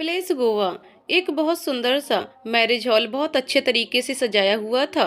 Place Goa. एक बहुत सुंदर सा मैरिज हॉल बहुत अच्छे तरीके से सजाया हुआ था।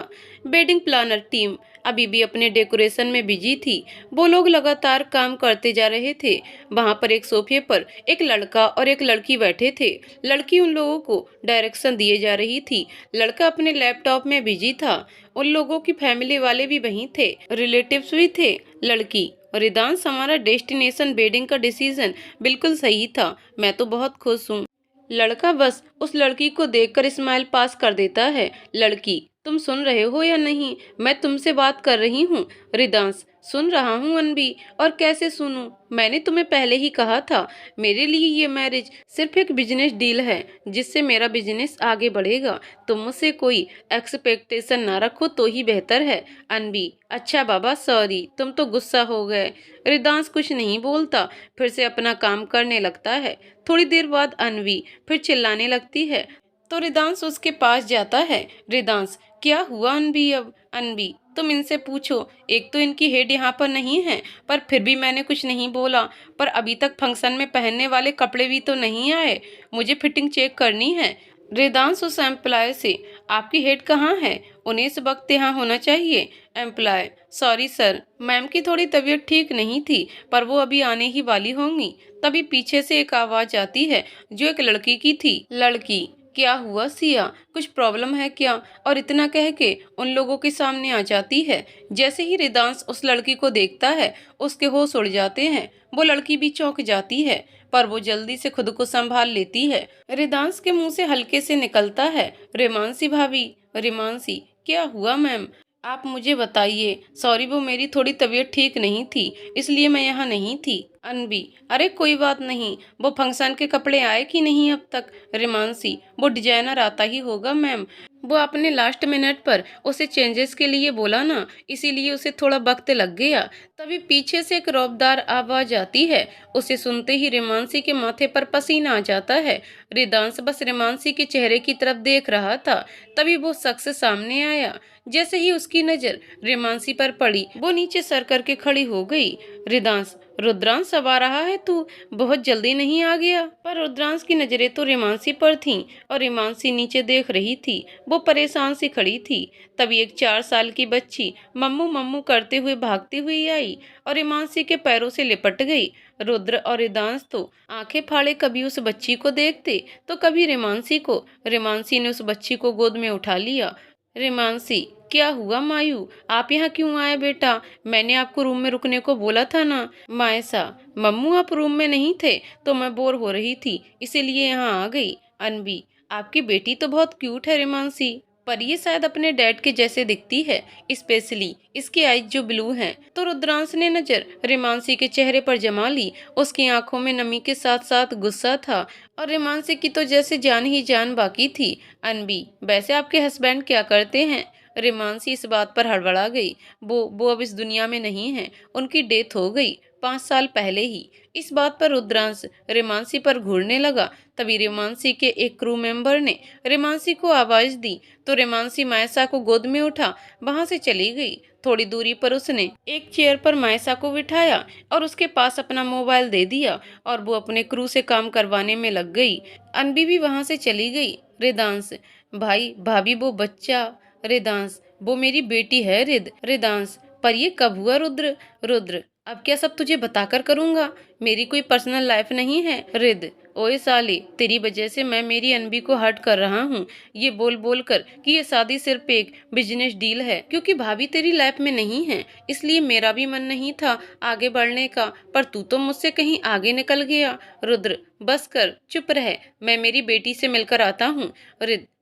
वेडिंग प्लानर टीम अभी भी अपने डेकोरेशन में बिजी थी। वो लोग लगातार काम करते जा रहे थे। वहां पर एक सोफे पर एक लड़का और एक लड़की बैठे थे। लड़की उन लोगों को डायरेक्शन दिए जा रही थी। लड़का अपने लैपटॉप में बिजी था। उन लोगों की फैमिली वाले भी वहीं थे, रिलेटिव्स भी थे। लड़की, रिदांश, हमारा डेस्टिनेशन वेडिंग का डिसीजन बिल्कुल सही था। मैं तो बहुत खुश हूँ। लड़का बस उस लड़की को देखकर स्माइल पास कर देता है। लड़की, तुम सुन रहे हो या नहीं? मैं तुमसे बात कर रही हूँ। रिदांश, सुन रहा हूँ अनबी। और कैसे सुनूं? मैंने तुम्हें पहले ही कहा था, मेरे लिए ये मैरिज सिर्फ एक बिजनेस डील है जिससे मेरा बिजनेस आगे बढ़ेगा। तुम मुझसे कोई एक्सपेक्टेशन ना रखो तो ही बेहतर है। अनबी, अच्छा बाबा, सॉरी, तुम तो गुस्सा हो गए। रिदांश कुछ नहीं बोलता, फिर से अपना काम करने लगता है। थोड़ी देर बाद अनवी फिर चिल्लाने लगती है तो रिदांश उसके पास जाता है। रिदांश, क्या हुआ अनवी? अब अनवी, तुम इनसे पूछो। एक तो इनकी हेड यहाँ पर नहीं है, पर फिर भी मैंने कुछ नहीं बोला। पर अभी तक फंक्शन में पहनने वाले कपड़े भी तो नहीं आए। मुझे फिटिंग चेक करनी है। रिदांश उस एम्प्लॉय से, आपकी हेड कहाँ है? उन्हें इस वक्त यहाँ होना चाहिए। एम्प्लॉय, सॉरी सर, मैम की थोड़ी तबीयत ठीक नहीं थी, पर वो अभी आने ही वाली होंगी। तभी पीछे से एक आवाज आती है जो एक लड़की की थी। लड़की, क्या हुआ सिया, कुछ प्रॉब्लम है क्या? और इतना कह के उन लोगों के सामने आ जाती है। जैसे ही रिदांश उस लड़की को देखता है, उसके होश उड़ जाते हैं। वो लड़की भी चौंक जाती है, पर वो जल्दी से खुद को संभाल लेती है। रिदांश के मुंह से हल्के से निकलता है, रेमांसी भाभी। रेमांसी, क्या हुआ मैम? आप मुझे बताइए। सॉरी, वो मेरी थोड़ी तबीयत ठीक नहीं थी, इसलिए मैं यहाँ नहीं थी। अनबी, अरे कोई बात नहीं। वो फंक्शन के कपड़े आए कि नहीं अब तक? रेमांसी, वो डिजाइनर आता ही होगा मैम। वो आपने लास्ट मिनट पर उसे चेंजेस के लिए बोला ना, इसीलिए उसे थोड़ा वक्त लग गया। तभी पीछे से एक रौबदार आवाज आती है। उसे सुनते ही रेमांसी के माथे पर पसीना आ जाता है। रिदांश बस रेमांसी के चेहरे की तरफ देख रहा था। तभी वो शख्स सामने आया। जैसे ही उसकी नजर रेमांसी पर पड़ी, वो नीचे सर करके खड़ी हो गई। रिदांश, रुद्रांश, अब आ रहा है तू? बहुत जल्दी नहीं आ गया? पर रुद्रांश की नजरें तो रेमांसी पर थीं और रेमांसी नीचे देख रही थी। वो परेशान सी खड़ी थी। तभी एक 4 साल की बच्ची मम्मू मम्मू करते हुए भागती हुई आई और रेमांसी के पैरों से लिपट गई। रुद्र और रिदांश तो आंखें फाड़े कभी उस बच्ची को देखते तो कभी रेमांसी को। रेमांसी ने उस बच्ची को गोद में उठा लिया। रेमांसी, क्या हुआ मायू, आप यहाँ क्यों आए बेटा? मैंने आपको रूम में रुकने को बोला था ना। मायसा, मम्मू आप रूम में नहीं थे तो मैं बोर हो रही थी, इसीलिए यहाँ आ गई। अनबी, आपकी बेटी तो बहुत क्यूट है रेमांसी, पर ये शायद अपने डैड के जैसे दिखती है, स्पेशली इसकी आईज जो ब्लू हैं। तो रुद्रांश ने नजर रेमांसी के चेहरे पर जमा ली। उसकी आंखों में नमी के साथ साथ गुस्सा था और रेमांसी की तो जैसे जान ही जान बाकी थी। अनबी, वैसे आपके हस्बैंड क्या करते हैं? रेमांसी इस बात पर हड़बड़ा गई। वो अब इस दुनिया में नहीं है, उनकी डेथ हो गई 5 साल पहले ही। इस बात पर रुद्रांश रेमांसी पर घूरने लगा। तभी रेमांसी के एक क्रू मेंबर ने रेमांसी को आवाज दी तो रेमांसी मायसा को गोद में उठा वहां से चली गई। थोड़ी दूरी पर उसने एक चेयर पर मायसा को बिठाया और उसके पास अपना मोबाइल दे दिया और वो अपने क्रू से काम करवाने में लग गई। अनबी भी वहां से चली गई। रिदांश, भाई भाभी वो बच्चा। रिदांश, वो मेरी बेटी है रिदांश, पर ये कब हुआ रुद्र? रुद्र, अब क्या सब तुझे बताकर करूंगा? मेरी कोई पर्सनल लाइफ नहीं है। ओए साली, तेरी वजह से मैं मेरी अनबी को हर्ट कर रहा हूँ, ये बोल बोल कर कि ये शादी सिर्फ एक बिजनेस डील है। क्योंकि भाभी तेरी लाइफ में नहीं है, इसलिए मेरा भी मन नहीं था आगे बढ़ने का, पर तू तो मुझसे कहीं आगे निकल गया। रुद्र, बस कर, चुप रह, मैं मेरी बेटी से मिलकर आता हूँ।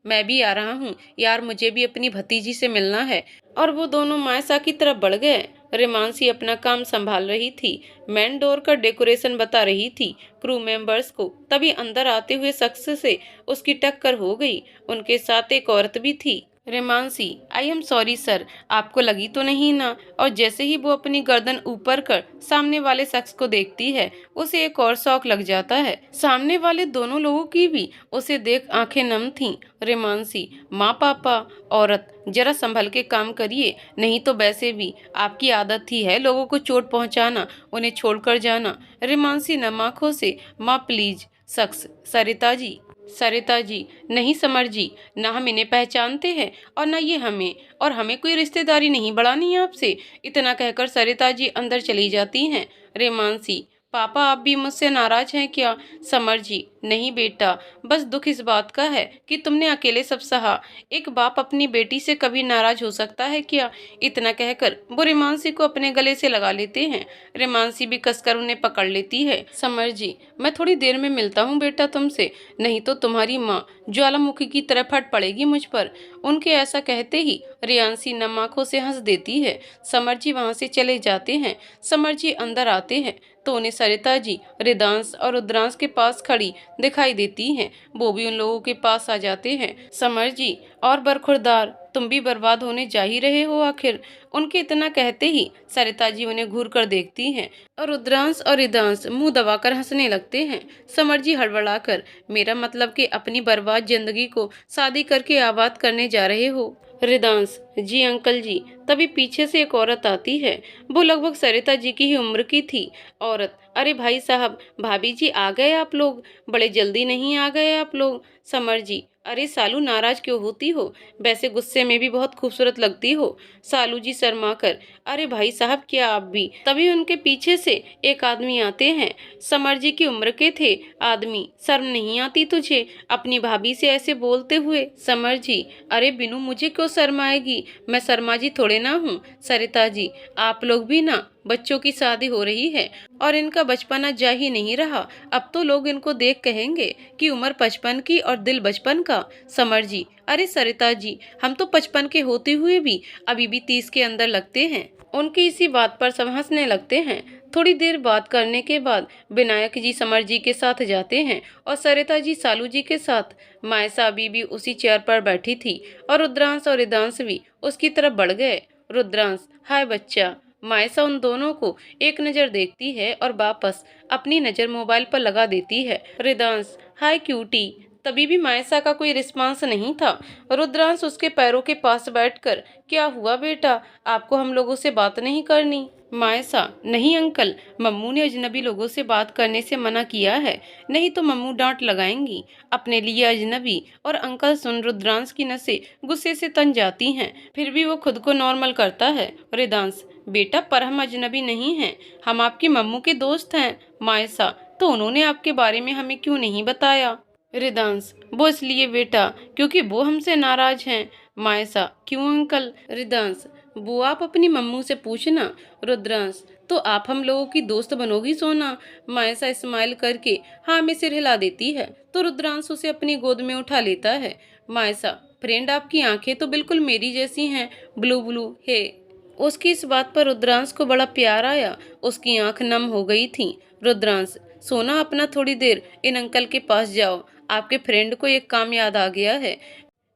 मैं भी आ रहा हूँ यार, मुझे भी अपनी भतीजी से मिलना है। और वो दोनों मायसा की तरफ बढ़ गए। रेमांसी अपना काम संभाल रही थी, मेन डोर का डेकोरेशन बता रही थी क्रू मेंबर्स को। तभी अंदर आते हुए शख्स से उसकी टक्कर हो गई। उनके साथ एक औरत भी थी। रेमांसी, आई एम सॉरी सर, आपको लगी तो नहीं ना? और जैसे ही वो अपनी गर्दन ऊपर कर सामने वाले शख्स को देखती है, उसे एक और शौक लग जाता है। सामने वाले दोनों लोगों की भी उसे देख आंखें नम थीं। रेमांसी, माँ पापा, औरत, जरा संभल के काम करिए, नहीं तो वैसे भी आपकी आदत ही है लोगों को चोट पहुंचाना, उन्हें छोड़कर जाना। रेमांसी नम आंखों से, माँ प्लीज शख्स, सरिता जी। सरिता जी, नहीं समर जी, ना हम इन्हें पहचानते हैं और ना ये हमें, और हमें कोई रिश्तेदारी नहीं बढ़ानी है आपसे। इतना कहकर सरिता जी अंदर चली जाती हैं। रेमांसी, पापा आप भी मुझसे नाराज हैं क्या? समर जी, नहीं बेटा, बस दुख इस बात का है कि तुमने अकेले सब सहा। एक बाप अपनी बेटी से कभी नाराज हो सकता है क्या? इतना कहकर वो रेमांसी को अपने गले से लगा लेते हैं। रेमांसी भी कसकर उन्हें पकड़ लेती है। समर जी, मैं थोड़ी देर में मिलता हूँ बेटा तुमसे, नहीं तो तुम्हारी माँ ज्वालामुखी की तरह फट पड़ेगी मुझ पर। उनके ऐसा कहते ही रियांसी नम आंखों से हंस देती है। समर जी वहां से चले जाते हैं। समर जी अंदर आते हैं तो उन्हें सरिता जी रिदांश और रुद्रांश के पास खड़ी दिखाई देती हैं। वो भी उन लोगों के पास आ जाते हैं। समर जी, और बरखुरदार, तुम भी बर्बाद होने जा ही रहे हो आखिर। उनके इतना कहते ही सरिता जी उन्हें घूर कर देखती हैं और रुद्रांश और रिदांश मुंह दबाकर हंसने लगते हैं। समर जी हड़बड़ाकर, मेरा मतलब कि अपनी बर्बाद जिंदगी को शादी करके आबाद करने जा रहे हो? रिदांश, जी अंकल जी। तभी पीछे से एक औरत आती है। वो लगभग सरिता जी की ही उम्र की थी। औरत, अरे भाई साहब, भाभी जी आ गए आप लोग, बड़े जल्दी नहीं आ गए आप लोग? समर जी, अरे सालू नाराज क्यों होती हो, वैसे गुस्से में भी बहुत खूबसूरत लगती हो। सालू जी शर्मा कर, अरे भाई साहब क्या आप भी? तभी उनके पीछे से एक आदमी आते हैं। समर जी की उम्र के थे आदमी, शर्म नहीं आती तुझे अपनी भाभी से ऐसे बोलते हुए? समर जी, अरे बिनू मुझे क्यों शर्म आएगी, मैं शर्मा जी थोड़े ना हूँ। सरिता जी, आप लोग भी ना, बच्चों की शादी हो रही है और इनका बचपना जा ही नहीं रहा। अब तो लोग इनको देख कहेंगे कि उम्र 55 की और दिल बचपन का। समर जी, अरे सरिता जी, हम तो 55 के होते हुए भी अभी भी 30 के अंदर लगते हैं। उनकी इसी बात पर सब हंसने लगते हैं। थोड़ी देर बात करने के बाद विनायक जी समर जी के साथ जाते हैं और सरिता जी सालू जी के साथ। मायसा अभी भी उसी चेयर पर बैठी थी और रुद्रांश और रिदांश भी उसकी तरफ बढ़ गए। रुद्रांश, हाय बच्चा। मायसा उन दोनों को एक नज़र देखती है और वापस अपनी नज़र मोबाइल पर लगा देती है। रिदांश, हाय क्यूटी। तभी भी मायसा का कोई रिस्पांस नहीं था। रुद्रांश उसके पैरों के पास बैठकर, क्या हुआ बेटा, आपको हम लोगों से बात नहीं करनी? मायसा, नहीं अंकल, मम्मू ने अजनबी लोगों से बात करने से मना किया है, नहीं तो मम्मू डांट लगाएंगी। अपने लिए अजनबी और अंकल सुन रुद्रांश की नसें गुस्से से तन जाती हैं। फिर भी वो खुद को नॉर्मल करता है। रिदांश, बेटा पर हम अजनबी नहीं हैं, हम आपकी मम्मू के दोस्त हैं। मायसा, तो उन्होंने आपके बारे में हमें क्यों नहीं बताया? रिदांश, वो इसलिए बेटा क्योंकि वो हमसे नाराज हैं। मायसा, क्यों अंकल? रिदांश, वो आप अपनी मम्मू से पूछना। रुद्रांश, तो आप हम लोगों की दोस्त बनोगी सोना? मायसा स्माइल करके हाँ में सिर हिला देती है तो रुद्रांश उसे अपनी गोद में उठा लेता है। मायसा, फ्रेंड आपकी आंखें तो बिल्कुल मेरी जैसी हैं, ब्लू ब्लू है। उसकी इस बात पर रुद्रांश को बड़ा प्यार आया, उसकी आंख नम हो गई थी। रुद्रांश, सोना अपना थोड़ी देर इन अंकल के पास जाओ, आपके फ्रेंड को एक काम याद आ गया है।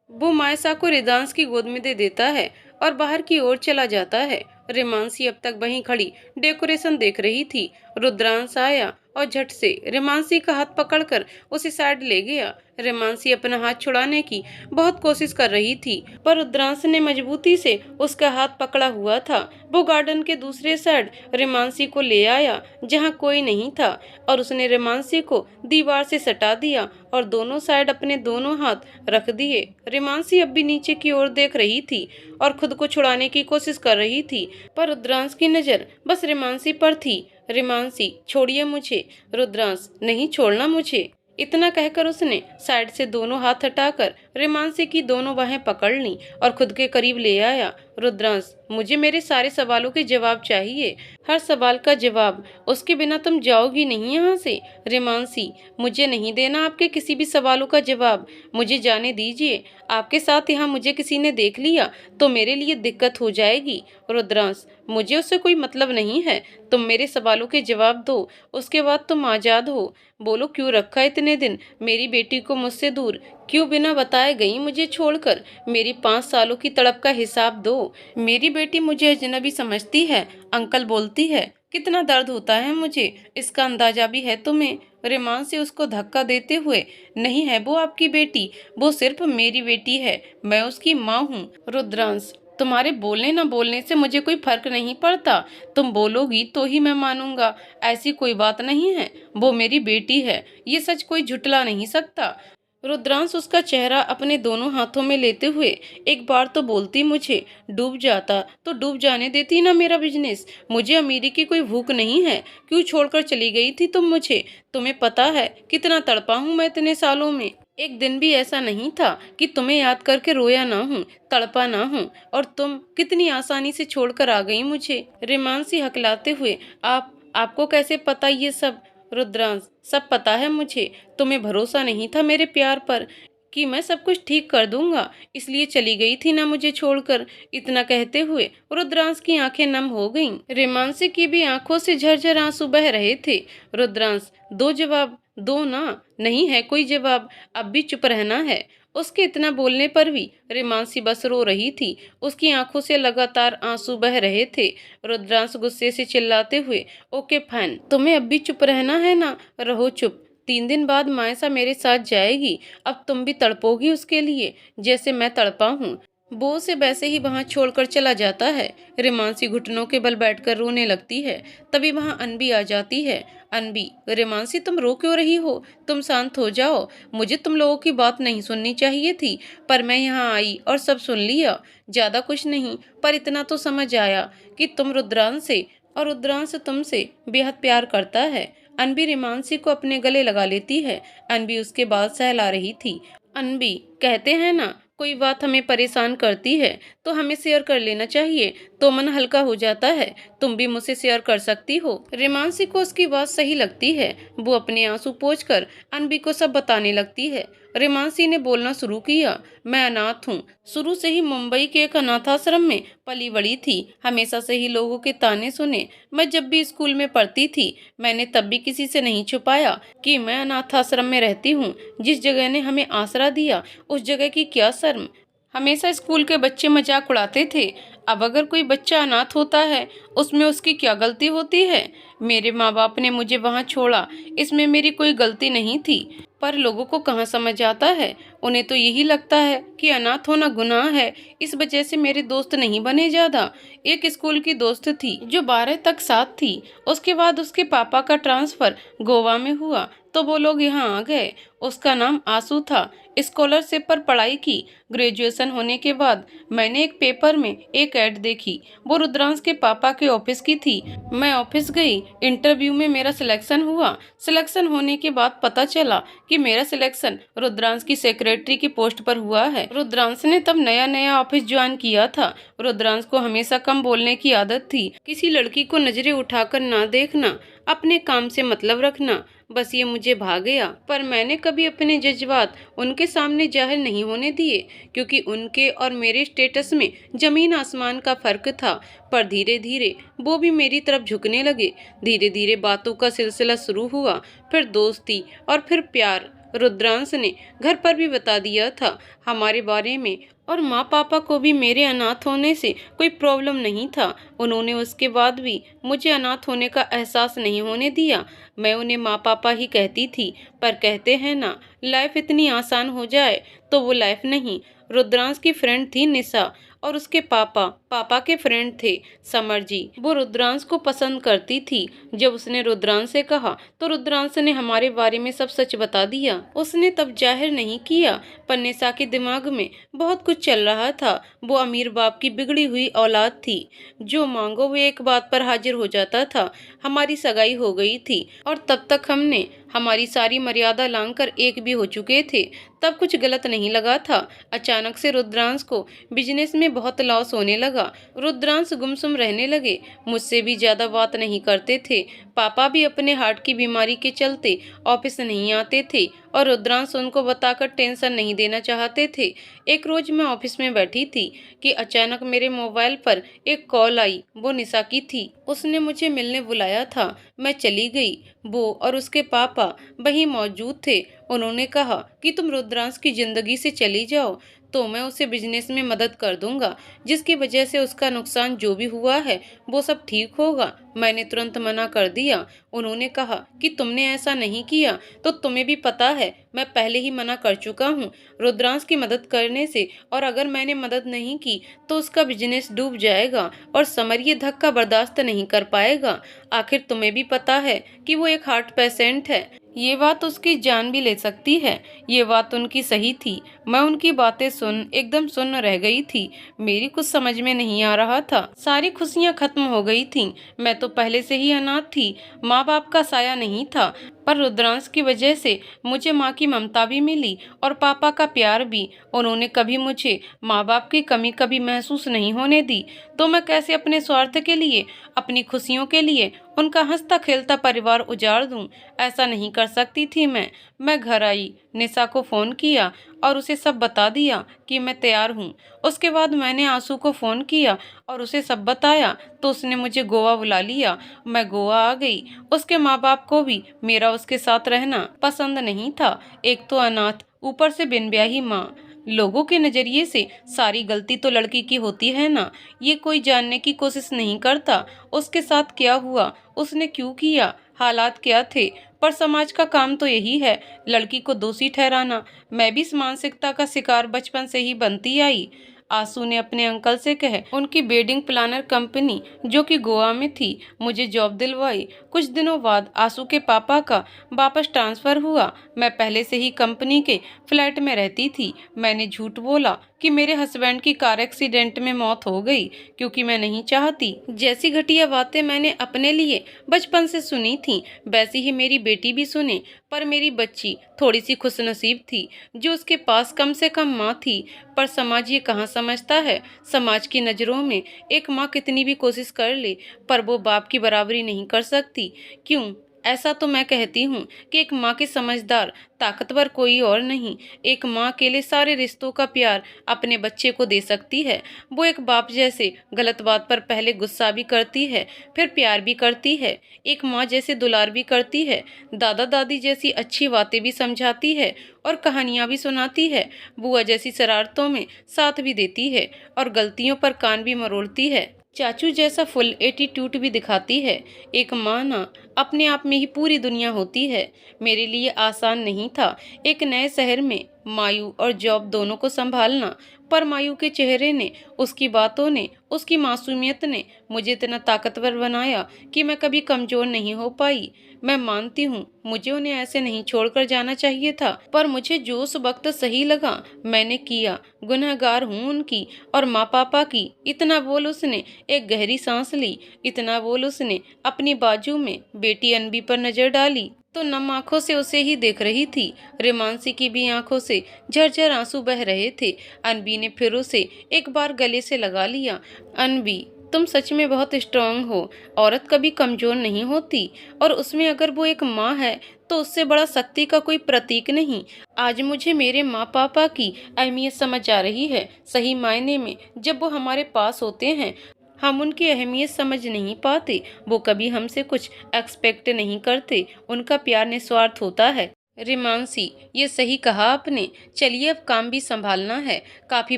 वो मायसा को रिदांश की गोद में दे देता है और बाहर की ओर चला जाता है। रेमांसी अब तक वहीं खड़ी डेकोरेशन देख रही थी। रुद्रांश आया और झट से रेमांसी का हाथ पकड़कर उसे साइड ले गया। रेमांसी अपना हाथ छुड़ाने की बहुत कोशिश कर रही थी पर रुद्रांश ने मजबूती से उसका हाथ पकड़ा हुआ था। वो गार्डन के दूसरे साइड रेमांसी को ले आया जहाँ कोई नहीं था और उसने रेमांसी को दीवार से सटा दिया और दोनों साइड अपने दोनों हाथ रख दिए। रेमांसी अब भी नीचे की ओर देख रही थी और खुद को छुड़ाने की कोशिश कर रही थी पर रुद्रांश की नजर बस रेमांसी पर थी। रेमांसी, छोड़िए मुझे। रुद्रांश, नहीं छोड़ना मुझे। इतना कहकर उसने साइड से दोनों हाथ हटाकर रेमांसी की दोनों बाहें पकड़ ली और खुद के करीब ले आया। रुद्रांश, मुझे मेरे सारे सवालों के जवाब चाहिए, हर सवाल का जवाब, उसके बिना तुम जाओगी नहीं यहाँ से। रेमांसी, मुझे नहीं देना आपके किसी भी सवालों का जवाब, मुझे जाने दीजिए। आपके साथ यहाँ मुझे किसी ने देख लिया तो मेरे लिए दिक्कत हो जाएगी। रुद्रांश, मुझे उससे कोई मतलब नहीं है, तुम मेरे सवालों के जवाब दो, उसके बाद तुम आजाद हो। बोलो, क्यों रखा इतने दिन मेरी बेटी को मुझसे दूर, क्यों बिना बताए गई मुझे छोड़कर? मेरी 5 सालों की तड़प का हिसाब दो। मेरी बेटी मुझे अजनबी समझती है, अंकल बोलती है, कितना दर्द होता है मुझे, इसका अंदाजा भी है तुम्हें? रेमांसी उसको धक्का देते हुए, नहीं है वो आपकी बेटी, वो सिर्फ मेरी बेटी है, मैं उसकी माँ हूँ। रुद्रांश, तुम्हारे बोलने ना बोलने से मुझे कोई फर्क नहीं पड़ता। तुम बोलोगी तो ही मैं मानूंगा। ऐसी कोई बात नहीं है। वो मेरी बेटी है, ये सच कोई झुटला नहीं सकता। रुद्रांश उसका चेहरा अपने दोनों हाथों में लेते हुए एक बार तो बोलती, मुझे डूब जाता तो डूब जाने देती ना मेरा बिजनेस। मुझे अमीरी की कोई भूख नहीं है। क्यों छोड़कर चली गई थी तुम मुझे? तुम्हें पता है कितना तड़पा हूं मैं इतने सालों में। एक दिन भी ऐसा नहीं था कि तुम्हें याद करके रोया ना हूँ, तड़पा ना हूँ। और तुम कितनी आसानी से छोड़कर आ गई मुझे। रेमांसी हकलाते हुए, आपको कैसे पता ये सब? रुद्रांश, सब पता है मुझे। तुम्हें भरोसा नहीं था मेरे प्यार पर कि मैं सब कुछ ठीक कर दूंगा, इसलिए चली गई थी ना मुझे छोड़कर। इतना कहते हुए रुद्रांश की आंखें नम हो गईं। रेमांसी की भी आंखों से झरझर आंसू बह रहे थे। रुद्रांश, दो जवाब दो ना। नहीं है कोई जवाब, अब भी चुप रहना है। उसके इतना बोलने पर भी रेमांसी बस रो रही थी। उसकी आंखों से लगातार आंसू बह रहे थे। रुद्रांश गुस्से से चिल्लाते हुए, ओके फाइन, तुम्हें अब भी चुप रहना है ना, रहो चुप। 3 दिन बाद मायसा मेरे साथ जाएगी। अब तुम भी तड़पोगी उसके लिए जैसे मैं तड़पा हूँ। वो उसे वैसे ही वहां छोड़कर चला जाता है। रेमांसी घुटनों के बल बैठकर रोने लगती है। तभी वहां अनबी आ जाती है। अनबी, रेमांसी तुम रो क्यों रही हो? तुम शांत हो जाओ। मुझे तुम लोगों की बात नहीं सुननी चाहिए थी, पर मैं यहाँ आई और सब सुन लिया। ज्यादा कुछ नहीं, पर इतना तो समझ आया कि तुम रुद्रांश से और रुद्रांश तुमसे बेहद प्यार करता है। अनबी रेमांसी को अपने गले लगा लेती है। अनबी उसके बाल सहला रही थी। अनबी, कहते हैं ना, कोई बात हमें परेशान करती है तो हमें शेयर कर लेना चाहिए, तो मन हल्का हो जाता है। तुम भी मुझसे शेयर कर सकती हो। रेमांसी को उसकी बात सही लगती है। वो अपने आंसू पोंछकर अनबी को सब बताने लगती है। रेमांसी ने बोलना शुरू किया, मैं अनाथ हूँ। शुरू से ही मुंबई के एक अनाथाश्रम में पली बड़ी थी। हमेशा से ही लोगों के ताने सुने। मैं जब भी स्कूल में पढ़ती थी, मैंने तब भी किसी से नहीं छुपाया कि मैं अनाथाश्रम में रहती हूँ। जिस जगह ने हमें आसरा दिया, उस जगह की क्या शर्म। हमेशा स्कूल के बच्चे मजाक उड़ाते थे। अब अगर कोई बच्चा अनाथ होता है, उसमें उसकी क्या गलती होती है? मेरे माँ बाप ने मुझे वहाँ छोड़ा, इसमें मेरी कोई गलती नहीं थी। पर लोगों को कहाँ समझ आता है। उन्हें तो यही लगता है कि अनाथ होना गुनाह है। इस वजह से मेरे दोस्त नहीं बने ज्यादा। एक स्कूल की दोस्त थी जो 12 तक साथ थी। उसके बाद उसके पापा का ट्रांसफर गोवा में हुआ तो वो लोग यहाँ आ गए। उसका नाम आंसू था। स्कॉलरशिप पर पढ़ाई की। ग्रेजुएशन होने के बाद मैंने एक पेपर में एक ऐड देखी। वो रुद्रांश के पापा के ऑफिस की थी। मैं ऑफिस गई। इंटरव्यू में मेरा सिलेक्शन हुआ। सिलेक्शन होने के बाद पता चला कि मेरा सिलेक्शन रुद्रांश की सेक्रेटरी की पोस्ट पर हुआ है। रुद्रांश ने तब नया नया ऑफिस ज्वाइन किया था। रुद्रांश को हमेशा कम बोलने की आदत थी। किसी लड़की को नजरें उठाकर ना देखना, अपने काम से मतलब रखना, बस ये मुझे भा गया। पर मैंने कभी अपने जज्बात उनके सामने जाहिर नहीं होने दिए, क्योंकि उनके और मेरे स्टेटस में जमीन आसमान का फर्क था। पर धीरे धीरे वो भी मेरी तरफ झुकने लगे। धीरे धीरे बातों का सिलसिला शुरू हुआ, फिर दोस्ती और फिर प्यार। रुद्रांश ने घर पर भी बता दिया था हमारे बारे में, और माँ पापा को भी मेरे अनाथ होने से कोई प्रॉब्लम नहीं था। उन्होंने उसके बाद भी मुझे अनाथ होने का एहसास नहीं होने दिया। मैं उन्हें माँ पापा ही कहती थी। पर कहते हैं ना, लाइफ इतनी आसान हो जाए तो वो लाइफ नहीं। रुद्रांश की फ्रेंड थी निशा, और उसके पापा पापा के फ्रेंड थे समर जी। वो रुद्रांश को पसंद करती थी। जब उसने रुद्रांश से कहा तो रुद्रांश ने हमारे बारे में सब सच बता दिया। उसने तब जाहिर नहीं किया, पर निशा के दिमाग में बहुत कुछ चल रहा था। वो अमीर बाप की बिगड़ी हुई औलाद थी। जो मांगो वो एक बात पर हाजिर हो जाता था। हमारी सगाई हो गई थी और तब तक हमने हमारी सारी मर्यादा लांघकर एक भी हो चुके थे। तब कुछ गलत नहीं लगा था। अचानक से रुद्रांश को बिजनेस में बहुत लॉस होने लगा। रुद्रांश गुमसुम रहने लगे। मुझसे भी ज्यादा बात नहीं करते थे। पापा भी अपने हार्ट की बीमारी के चलते ऑफिस नहीं आते थे, और रुद्रांश उनको बताकर टेंशन नहीं देना चाहते थे। एक रोज मैं ऑफिस में बैठी थी कि अचानक मेरे मोबाइल पर एक कॉल आई। वो निशा की थी। उसने मुझे मिलने बुलाया था। मैं चली गई। वो और उसके पापा वहीं मौजूद थे। उन्होंने कहा कि तुम रुद्रांश की जिंदगी से चली जाओ। तो मैं उसे बिजनेस में मदद कर दूंगा, जिसकी वजह से उसका नुकसान जो भी हुआ है वो सब ठीक होगा। मैंने तुरंत मना कर दिया। उन्होंने कहा कि तुमने ऐसा नहीं किया तो तुम्हें भी पता है मैं पहले ही मना कर चुका हूँ रुद्रांश की मदद करने से, और अगर मैंने मदद नहीं की तो उसका बिजनेस डूब जाएगा और समर ये धक्का बर्दाश्त नहीं कर पाएगा। आखिर तुम्हें भी पता है कि वो एक हार्ट पेशेंट है, ये बात उसकी जान भी ले सकती है। ये बात उनकी सही थी। मैं उनकी बातें सुन एकदम सुन्न रह गई थी। मेरी कुछ समझ में नहीं आ रहा था। सारी खुशियां खत्म हो गई थीं। मैं तो पहले से ही अनाथ थी, माँ बाप का साया नहीं था, पर रुद्रांश की वजह से मुझे माँ की ममता भी मिली और पापा का प्यार भी। उन्होंने कभी मुझे माँ बाप की कमी कभी महसूस नहीं होने दी। तो मैं कैसे अपने स्वार्थ के लिए, अपनी खुशियों के लिए उनका हंसता खेलता परिवार उजाड़ दूं? ऐसा नहीं कर सकती थी मैं घर आई, निशा को फ़ोन किया और उसे सब बता दिया कि मैं तैयार हूँ। उसके बाद मैंने आंसू को फ़ोन किया और उसे सब बताया, तो उसने मुझे गोवा बुला लिया। मैं गोवा आ गई। उसके माँ बाप को भी मेरा उसके साथ रहना पसंद नहीं था। एक तो अनाथ, ऊपर से बिन ब्याही माँ। लोगों के नज़रिए से सारी गलती तो लड़की की होती है ना। ये कोई जानने की कोशिश नहीं करता उसके साथ क्या हुआ, उसने क्यों किया, हालात क्या थे। पर समाज का काम तो यही है, लड़की को दोषी ठहराना। मैं भी इस मानसिकता का शिकार बचपन से ही बनती आई। आंसू ने अपने अंकल से कहे उनकी वेडिंग प्लानर कंपनी, जो कि गोवा में थी, मुझे जॉब दिलवाई। कुछ दिनों बाद आंसू के पापा का वापस ट्रांसफ़र हुआ। मैं पहले से ही कंपनी के फ्लैट में रहती थी। मैंने झूठ बोला कि मेरे हस्बैंड की कार एक्सीडेंट में मौत हो गई, क्योंकि मैं नहीं चाहती। जैसी घटिया बातें मैंने अपने लिए बचपन से सुनी थी, वैसी ही मेरी बेटी भी सुने। पर मेरी बच्ची थोड़ी सी खुशनसीब थी जो उसके पास कम से कम माँ थी। पर समाज ये कहाँ समझता है। समाज की नज़रों में एक माँ कितनी भी कोशिश कर ले, पर वो बाप की बराबरी नहीं कर सकती। क्यों? ऐसा तो मैं कहती हूँ कि एक माँ की समझदार ताकतवर कोई और नहीं। एक माँ अकेले सारे रिश्तों का प्यार अपने बच्चे को दे सकती है। वो एक बाप जैसे गलत बात पर पहले गुस्सा भी करती है, फिर प्यार भी करती है। एक माँ जैसे दुलार भी करती है, दादा दादी जैसी अच्छी बातें भी समझाती है और कहानियाँ भी सुनाती है। बुआ जैसी शरारतों में साथ भी देती है और गलतियों पर कान भी मरोड़ती है। चाचू जैसा फुल एटीट्यूड भी दिखाती है। एक माँ ना अपने आप में ही पूरी दुनिया होती है। मेरे लिए आसान नहीं था एक नए शहर में मायू और जॉब दोनों को संभालना, पर मायू के चेहरे ने, उसकी बातों ने, उसकी मासूमियत ने मुझे इतना ताकतवर बनाया कि मैं कभी कमजोर नहीं हो पाई। मैं मानती हूँ मुझे उन्हें ऐसे नहीं छोड़कर जाना चाहिए था, पर मुझे जो उस वक्त सही लगा मैंने किया। गुनहगार हूँ उनकी और माँ पापा की। इतना बोल उसने एक गहरी सांस ली। इतना बोल उसने अपनी बाजू में बेटी अनबी पर नजर डाली तो नम आंखों से उसे ही देख रही थी। रेमांसी की भी आंखों से झरझर आंसू बह रहे थे। अनबी ने फिर उसे एक बार गले से लगा लिया। अनबी, तुम सच में बहुत स्ट्रांग हो। औरत कभी कमजोर नहीं होती, और उसमें अगर वो एक माँ है तो उससे बड़ा शक्ति का कोई प्रतीक नहीं। आज मुझे मेरे माँ पापा की अहमियत समझ आ रही है। सही मायने में जब वो हमारे पास होते हैं हम उनकी अहमियत समझ नहीं पाते। वो कभी हमसे कुछ एक्सपेक्ट नहीं करते। उनका प्यार निस्वार्थ होता है। रिमांसी, ये सही कहा आपने। चलिए अब काम भी संभालना है। काफी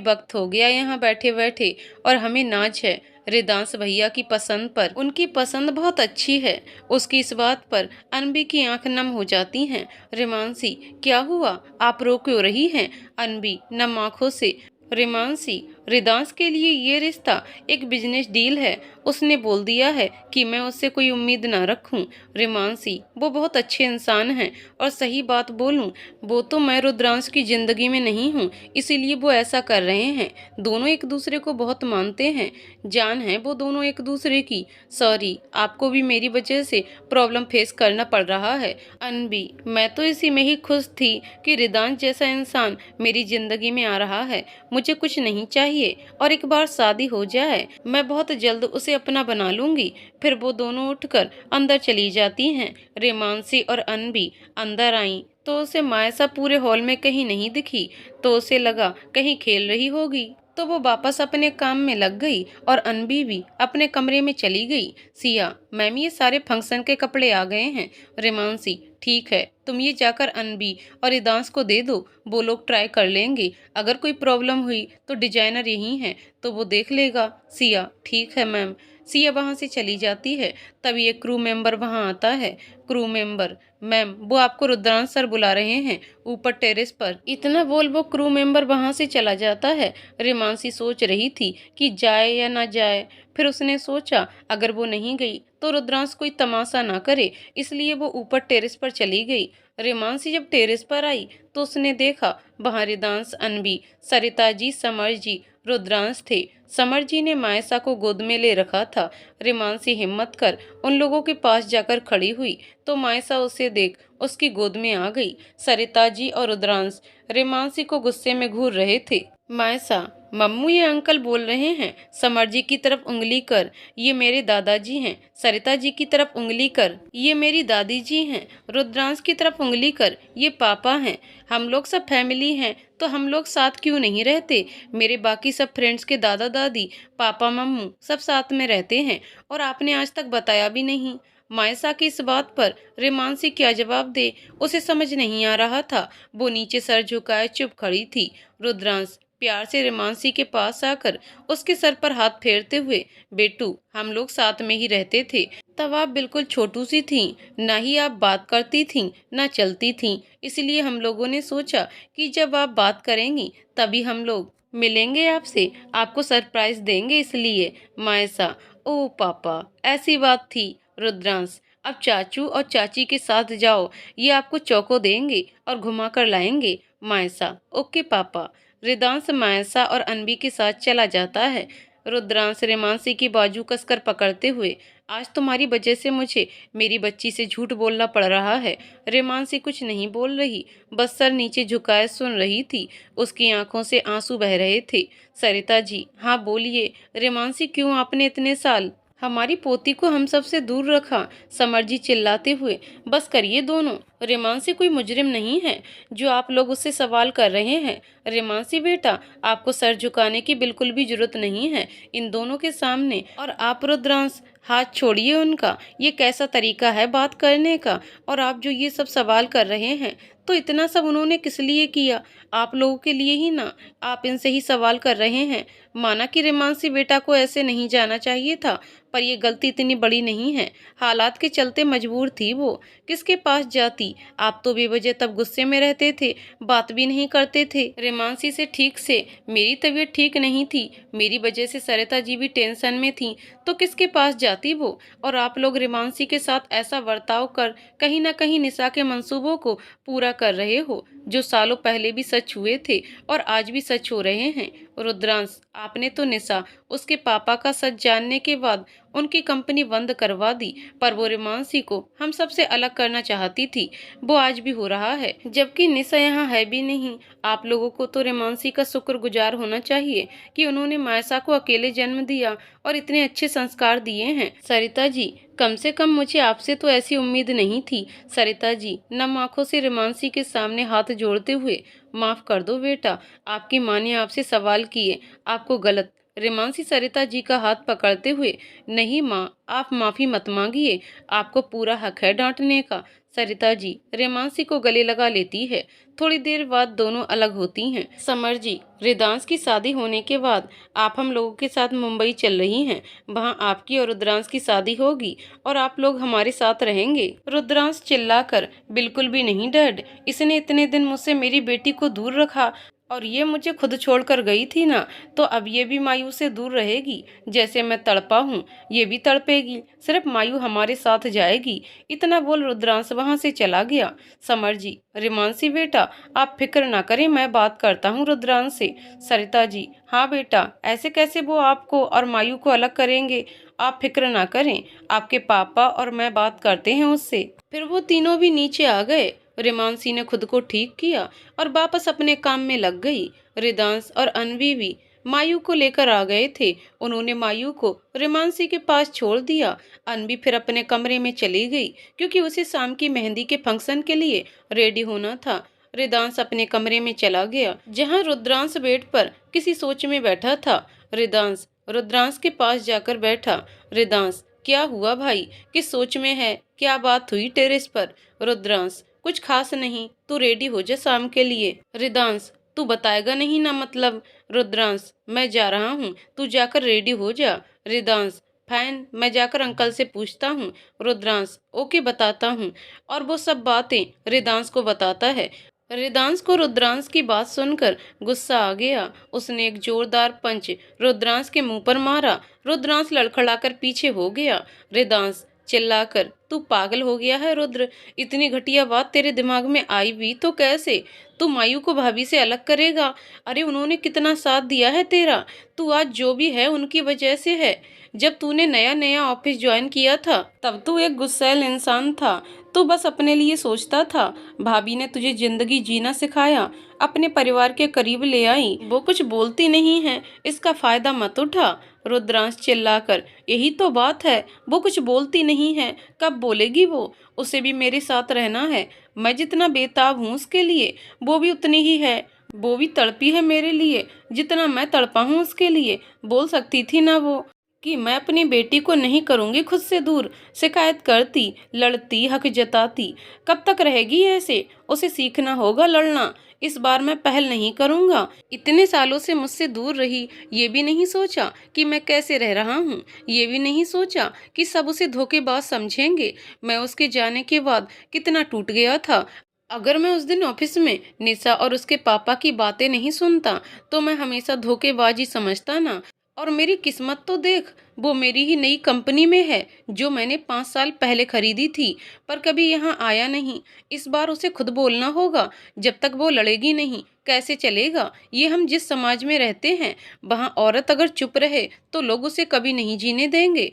वक्त हो गया यहाँ बैठे बैठे, और हमें नाज है रिदांश भैया की पसंद पर। उनकी पसंद बहुत अच्छी है। उसकी इस बात पर अनबी की आंख नम हो जाती हैं। रिमांसी, क्या हुआ? आप रो क्यों रही हैं? अनबी नम आंखों से, रिमांसी, रिदांश के लिए ये रिश्ता एक बिजनेस डील है। उसने बोल दिया है कि मैं उससे कोई उम्मीद ना रखूं। रिमांसी, वो बहुत अच्छे इंसान हैं, और सही बात बोलूं, वो तो मैं रुद्रांश की जिंदगी में नहीं हूं, इसीलिए वो ऐसा कर रहे हैं। दोनों एक दूसरे को बहुत मानते हैं, जान है वो दोनों एक दूसरे की। सॉरी, आपको भी मेरी वजह से प्रॉब्लम फेस करना पड़ रहा है। अनबी, मैं तो इसी में ही खुश थी कि रिदांश जैसा इंसान मेरी जिंदगी में आ रहा है। मुझे कुछ नहीं चाहिए, और एक बार शादी हो जाए मैं बहुत जल्द उसे अपना बना लूंगी। फिर वो दोनों उठकर अंदर चली जाती हैं। रेमांसी और अनबी अंदर आईं तो उसे मायसा पूरे हॉल में कहीं नहीं दिखी, तो उसे लगा कहीं खेल रही होगी। तो वो वापस अपने काम में लग गई और अनबी भी अपने कमरे में चली गई। सिया, मैम ये सारे फंक्शन के कपड़े आ गए हैं। रेमांसी, ठीक है, तुम ये जाकर अनबी और रिदांस को दे दो, वो लोग ट्राई कर लेंगे। अगर कोई प्रॉब्लम हुई तो डिजाइनर यही है, तो वो देख लेगा। सिया, ठीक है मैम। सिया वहां से चली जाती है। तभी एक क्रू मेंबर वहां आता है। क्रू मेंबर, मैम वो आपको रुद्रांश सर बुला रहे हैं ऊपर टेरेस पर। इतना बोल वो क्रू मेंबर वहां से चला जाता है। रेमांसी सोच रही थी कि जाए या ना जाए। फिर उसने सोचा अगर वो नहीं गई तो रुद्रांश कोई तमाशा ना करे, इसलिए वो ऊपर टेरेस पर चली गई। रेमांसी जब टेरेस पर आई तो उसने देखा वहां रिदांश, अनबी, सरिता जी, समर जी, रुद्रांश थे। समर जी ने मायसा को गोद में ले रखा था। रेमांसी हिम्मत कर उन लोगों के पास जाकर खड़ी हुई तो मायसा उसे देख उसकी गोद में आ गई। सरिता जी और रुद्रांश रेमांसी को गुस्से में घूर रहे थे। मायसा, मम्मू ये अंकल बोल रहे हैं। समर जी की तरफ उंगली कर, ये मेरे दादाजी हैं। सरिता जी की तरफ उंगली कर, ये मेरी दादी जी हैं। रुद्रांश की तरफ उंगली कर, ये पापा हैं। हम लोग सब फैमिली हैं तो हम लोग साथ क्यों नहीं रहते? मेरे बाकी सब फ्रेंड्स के दादा दादी, पापा मम्मू सब साथ में रहते हैं और आपने आज तक बताया भी नहीं। मायसा की इस बात पर रेमांसी क्या जवाब दे, उसे समझ नहीं आ रहा था। वो नीचे सर झुकाए चुप खड़ी थी। रुद्रांश प्यार से रेमांसी के पास आकर उसके सर पर हाथ फेरते हुए, बेटू हम लोग साथ में ही रहते थे, तब आप बिल्कुल छोटू सी थीं, ना ही आप बात करती थीं ना चलती थीं, इसलिए हम लोगों ने सोचा कि जब आप बात करेंगी तभी हम लोग मिलेंगे आपसे, आपको सरप्राइज देंगे इसलिए। मायसा, ओ पापा ऐसी बात थी। रुद्रांश, अब चाचू और चाची के साथ जाओ, ये आपको चौको देंगे और घुमा कर लाएंगे। मायसा, ओके पापा। रिदांश मायसा और अनबी के साथ चला जाता है। रुद्रांश रेमांसी की बाजू कसकर पकड़ते हुए, आज तुम्हारी वजह से मुझे मेरी बच्ची से झूठ बोलना पड़ रहा है। रेमांसी कुछ नहीं बोल रही, बस सर नीचे झुकाए सुन रही थी। उसकी आंखों से आंसू बह रहे थे। सरिता जी, हाँ बोलिए। रेमांसी, क्यों आपने इतने साल हमारी पोती को हम सब से दूर रखा? समर जी चिल्लाते हुए, बस करिए दोनों, रेमांसी कोई मुजरिम नहीं है जो आप लोग उससे सवाल कर रहे हैं। रेमांसी बेटा, आपको सर झुकाने की बिल्कुल भी जरूरत नहीं है इन दोनों के सामने। और आप रुद्रांश, हाथ छोड़िए उनका, ये कैसा तरीका है बात करने का? और आप जो ये सब सवाल कर रहे हैं तो इतना सब उन्होंने किस लिए किया? आप लोगों के लिए ही ना, आप इनसे ही सवाल कर रहे हैं। माना कि रेमांसी बेटा को ऐसे नहीं जाना चाहिए था, पर यह गलती इतनी बड़ी नहीं है, हालात के चलते मजबूर थी वो। किसके पास जाती? आप तो बेवजह तब गुस्से में रहते थे, बात भी नहीं करते थे रेमांसी से ठीक से। मेरी तबीयत ठीक नहीं थी, मेरी वजह से सरिता जी भी टेंशन में थी, तो किसके पास जाती वो? और आप लोग रेमांसी के साथ ऐसा बर्ताव कर कहीं ना कहीं निशा के मंसूबों को पूरा कर रहे हो, जो सालों पहले भी सच हुए थे और आज भी सच हो रहे हैं। रुद्रांश, आपने तो निशा, उसके पापा का सच जानने के बाद उनकी कंपनी बंद करवा दी, पर वो रेमांसी को हम सबसे अलग करना चाहती थी। वो आज भी हो रहा है, जबकि निशा यहाँ है भी नहीं। आप लोगों को तो रेमांसी का शुक्रगुजार होना चाहिए कि उन्होंने मायसा को अकेले जन्म दिया और इतने अच्छे संस्कार दिए हैं। सरिता जी, कम से कम मुझे आपसे तो ऐसी उम्मीद नहीं थी। सरिता जी नम आंखों से रेमांसी के सामने हाथ जोड़ते हुए, माफ कर दो बेटा, आपकी माँ ने आपसे सवाल किए, आपको गलत। रेमांसी सरिता जी का हाथ पकड़ते हुए, नहीं माँ, आप माफी मत मांगिए, आपको पूरा हक है डांटने का। सरिता जी रेमांसी को गले लगा लेती है। थोड़ी देर बाद दोनों अलग होती हैं। समर जी, रिदांश की शादी होने के बाद आप हम लोगों के साथ मुंबई चल रही हैं, वहाँ आपकी और रुद्रांश की शादी होगी और आप लोग हमारे साथ रहेंगे। रुद्रांश चिल्लाकर, बिल्कुल भी नहीं डैड, इसने इतने दिन मुझसे मेरी बेटी को दूर रखा और ये मुझे खुद छोड़कर गई थी ना, तो अब ये भी मायू से दूर रहेगी। जैसे मैं तड़पा हूँ ये भी तड़पेगी, सिर्फ मायू हमारे साथ जाएगी। इतना बोल रुद्रांश वहां से चला गया। समर जी, रेमांसी बेटा आप फिक्र ना करें, मैं बात करता हूँ रुद्रांश से। सरिता जी, हाँ बेटा, ऐसे कैसे वो आपको और मायू को अलग करेंगे? आप फिक्र ना करें, आपके पापा और मैं बात करते हैं उससे। फिर वो तीनों भी नीचे आ गए। रेमांसी ने खुद को ठीक किया और वापस अपने काम में लग गई। रिदांश और अनवी भी मायू को लेकर आ गए थे। उन्होंने मायू को रेमांसी के पास छोड़ दिया। अनवी फिर अपने कमरे में चली गई क्योंकि उसे शाम की मेहंदी के फंक्शन के लिए रेडी होना था। रिदांश अपने कमरे में चला गया, जहाँ रुद्रांश बेड पर किसी सोच में बैठा था। रिदांश रुद्रांश के पास जाकर बैठा। रिदांश, क्या हुआ भाई, किस सोच में है, क्या बात हुई टेरेस पर? रुद्रांश, कुछ खास नहीं, तू रेडी हो जा शाम के लिए। रिदांश, तू बताएगा नहीं ना मतलब? रुद्रांश, मैं जा रहा हूँ, तू जाकर रेडी हो जा। रिदांश, फाइन, मैं जाकर अंकल से पूछता हूँ। रुद्रांश, ओके, बताता हूँ। और वो सब बातें रिदांश को बताता है। रिदांश को रुद्रांश की बात सुनकर गुस्सा आ गया। उसने एक जोरदार पंच रुद्रांश के मुंह पर मारा। रुद्रांश लड़खड़ाकर पीछे हो गया। रिदांश चिल्लाकर, तू पागल हो गया है रुद्र? इतनी घटिया बात तेरे दिमाग में आई भी तो कैसे? तू मायू को भाभी से अलग करेगा? अरे उन्होंने कितना साथ दिया है तेरा। तू आज जो भी है उनकी वजह से है। जब तूने नया नया ऑफिस ज्वाइन किया था तब तू एक गुस्सैल इंसान था। तू बस अपने लिए सोचता था। भाभी ने तुझे जिंदगी जीना सिखाया, अपने परिवार के करीब ले आई। वो कुछ बोलती नहीं है, इसका फायदा मत उठा। रुद्रांश चिल्लाकर, यही तो बात है, वो कुछ बोलती नहीं है, कब बोलेगी वो? उसे भी मेरे साथ रहना है। मैं जितना बेताब हूँ उसके लिए, वो भी उतनी ही है। वो भी तड़पी है मेरे लिए जितना मैं तड़पा हूँ उसके लिए। बोल सकती थी ना वो कि मैं अपनी बेटी को नहीं करूंगी खुद से दूर। शिकायत करती, लड़ती, हक जताती। कब तक रहेगी ऐसे? उसे सीखना होगा लड़ना। इस बार मैं पहल नहीं करूंगा। इतने सालों से मुझसे दूर रही, ये भी नहीं सोचा कि मैं कैसे रह रहा हूँ। ये भी नहीं सोचा कि सब उसे धोखेबाज समझेंगे। मैं उसके जाने के बाद कितना टूट गया था। अगर मैं उस दिन ऑफिस में निशा और उसके पापा की बातें नहीं सुनता तो मैं हमेशा धोखेबाजी समझता ना। और मेरी किस्मत तो देख, वो मेरी ही नई कंपनी में है जो मैंने 5 साल पहले खरीदी थी, पर कभी यहाँ आया नहीं। इस बार उसे खुद बोलना होगा। जब तक वो लड़ेगी नहीं कैसे चलेगा? ये हम जिस समाज में रहते हैं वहाँ औरत अगर चुप रहे तो लोग उसे कभी नहीं जीने देंगे।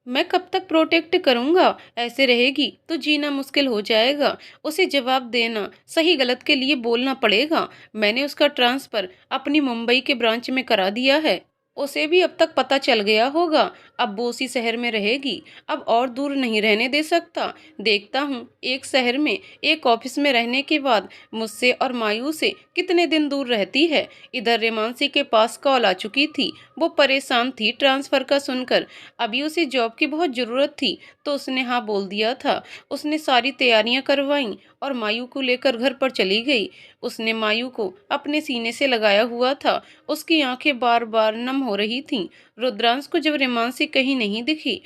मैं कब तक प्रोटेक्ट करूंगा? ऐसे रहेगी तो जीना मुश्किल हो जाएगा। उसे जवाब देना, सही गलत के लिए बोलना पड़ेगा। मैंने उसका ट्रांसफर अपनी मुंबई के ब्रांच में करा दिया है। उसे भी अब तक पता चल गया होगा। अब वो उसी शहर में रहेगी, अब और दूर नहीं रहने दे सकता। देखता हूँ एक शहर में एक ऑफिस में रहने के बाद मुझसे और मायू से कितने दिन दूर रहती है। इधर रेमांसी के पास कॉल आ चुकी थी। वो परेशान थी ट्रांसफर का सुनकर। अभी उसे जॉब की बहुत ज़रूरत थी तो उसने हाँ बोल दिया था। उसने सारी तैयारियां करवाईं और मायू को लेकर घर पर चली गई। उसने मायू को अपने सीने से लगाया हुआ था। उसकी आंखें बार बार नम हो रही थीं। रुद्रांश को जब रेमांसी कहीं नहीं दिखी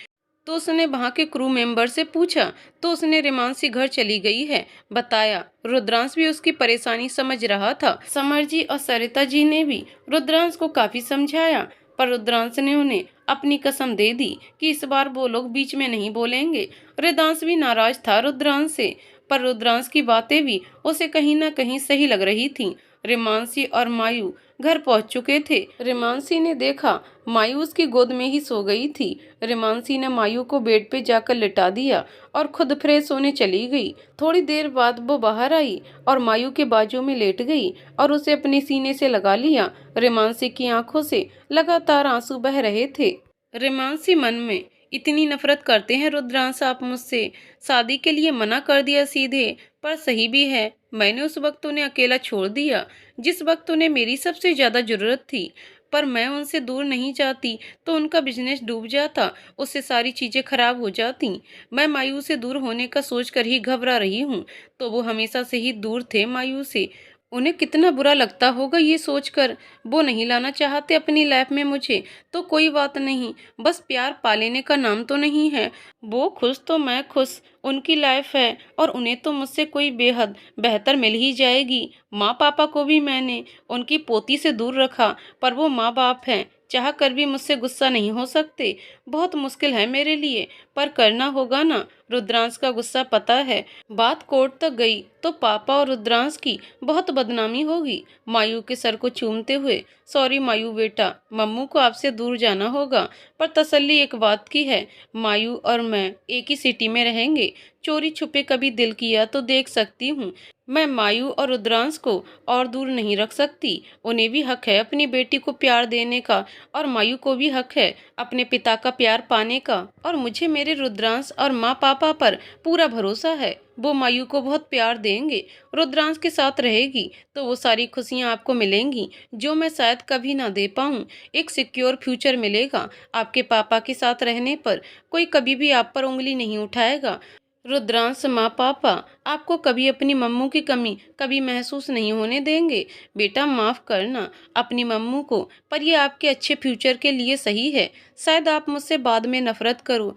तो उसने वहां के क्रू मेंबर से पूछा तो उसने रेमांसी घर चली गई है बताया। रुद्रांश भी उसकी परेशानी समझ रहा था। समर जी और सरिता जी ने भी रुद्रांश को काफी समझाया, पर रुद्रांश ने उन्हें अपनी कसम दे दी कि इस बार वो लोग बीच में नहीं बोलेंगे। रिदांश भी नाराज था रुद्रांश से, पर रुद्रांश की बातें भी उसे कहीं ना कहीं सही लग रही थीं। रेमांसी और मायू घर पहुंच चुके थे। रेमांसी ने देखा मायू उसकी गोद में ही सो गई थी। रेमांसी ने मायू को बेड पे जाकर लिटा दिया और खुद फ्रेश होने चली गई। थोड़ी देर बाद वो बाहर आई और मायू के बाजू में लेट गई और उसे अपने सीने से लगा लिया। रेमांसी की आंखों से लगातार आंसू बह रहे थे। रेमांसी मन में, इतनी नफरत करते हैं रुद्रांश आप मुझसे? शादी के लिए मना कर दिया सीधे, पर सही भी है। मैंने उस वक्त उन्हें अकेला छोड़ दिया जिस वक्त उन्हें मेरी सबसे ज्यादा जरूरत थी। पर मैं उनसे दूर नहीं जाती तो उनका बिजनेस डूब जाता, उससे सारी चीजें खराब हो जाती। मैं मायू से दूर होने का सोचकर ही घबरा रही हूँ। तो वो हमेशा से ही दूर थे मायू से। उन्हें कितना बुरा लगता होगा ये सोचकर। वो नहीं लाना चाहते अपनी लाइफ में मुझे तो कोई बात नहीं, बस प्यार पा लेने का नाम तो नहीं है। वो खुश तो मैं खुश, उनकी लाइफ है और उन्हें तो मुझसे कोई बेहद बेहतर मिल ही जाएगी। माँ पापा को भी मैंने उनकी पोती से दूर रखा, पर वो माँ बाप हैं, चाह कर भी मुझसे गुस्सा नहीं हो सकते। बहुत मुश्किल है मेरे लिए, पर करना होगा ना। रुद्रांश का गुस्सा पता है, बात कोर्ट तक गई तो पापा और रुद्रांश की बहुत बदनामी होगी। मायू के सर को चूमते हुए, सॉरी मायू बेटा, मम्मू को आपसे दूर जाना होगा, पर तसल्ली एक बात की है, मायू और मैं एक ही सिटी में रहेंगे। चोरी छुपे कभी दिल किया तो देख सकती हूँ। मैं मायू और रुद्रांश को और दूर नहीं रख सकती। उन्हें भी हक है अपनी बेटी को प्यार देने का, और मायू को भी हक है अपने पिता का प्यार पाने का। और मुझे मेरे रुद्रांश और माँ पापा पर पूरा भरोसा है। वो मायू को बहुत प्यार देंगे। रुद्रांश के साथ रहेगी तो वो सारी खुशियाँ आपको मिलेंगी जो मैं शायद कभी ना दे पाऊँ। एक सिक्योर फ्यूचर मिलेगा आपके पापा के साथ रहने पर। कोई कभी भी आप पर उंगली नहीं उठाएगा। रुद्रांश, माँ पापा आपको कभी अपनी मम्मू की कमी कभी महसूस नहीं होने देंगे। बेटा माफ करना अपनी मम्मू को, पर ये आपके अच्छे फ्यूचर के लिए सही है। शायद आप मुझसे बाद में नफरत करो,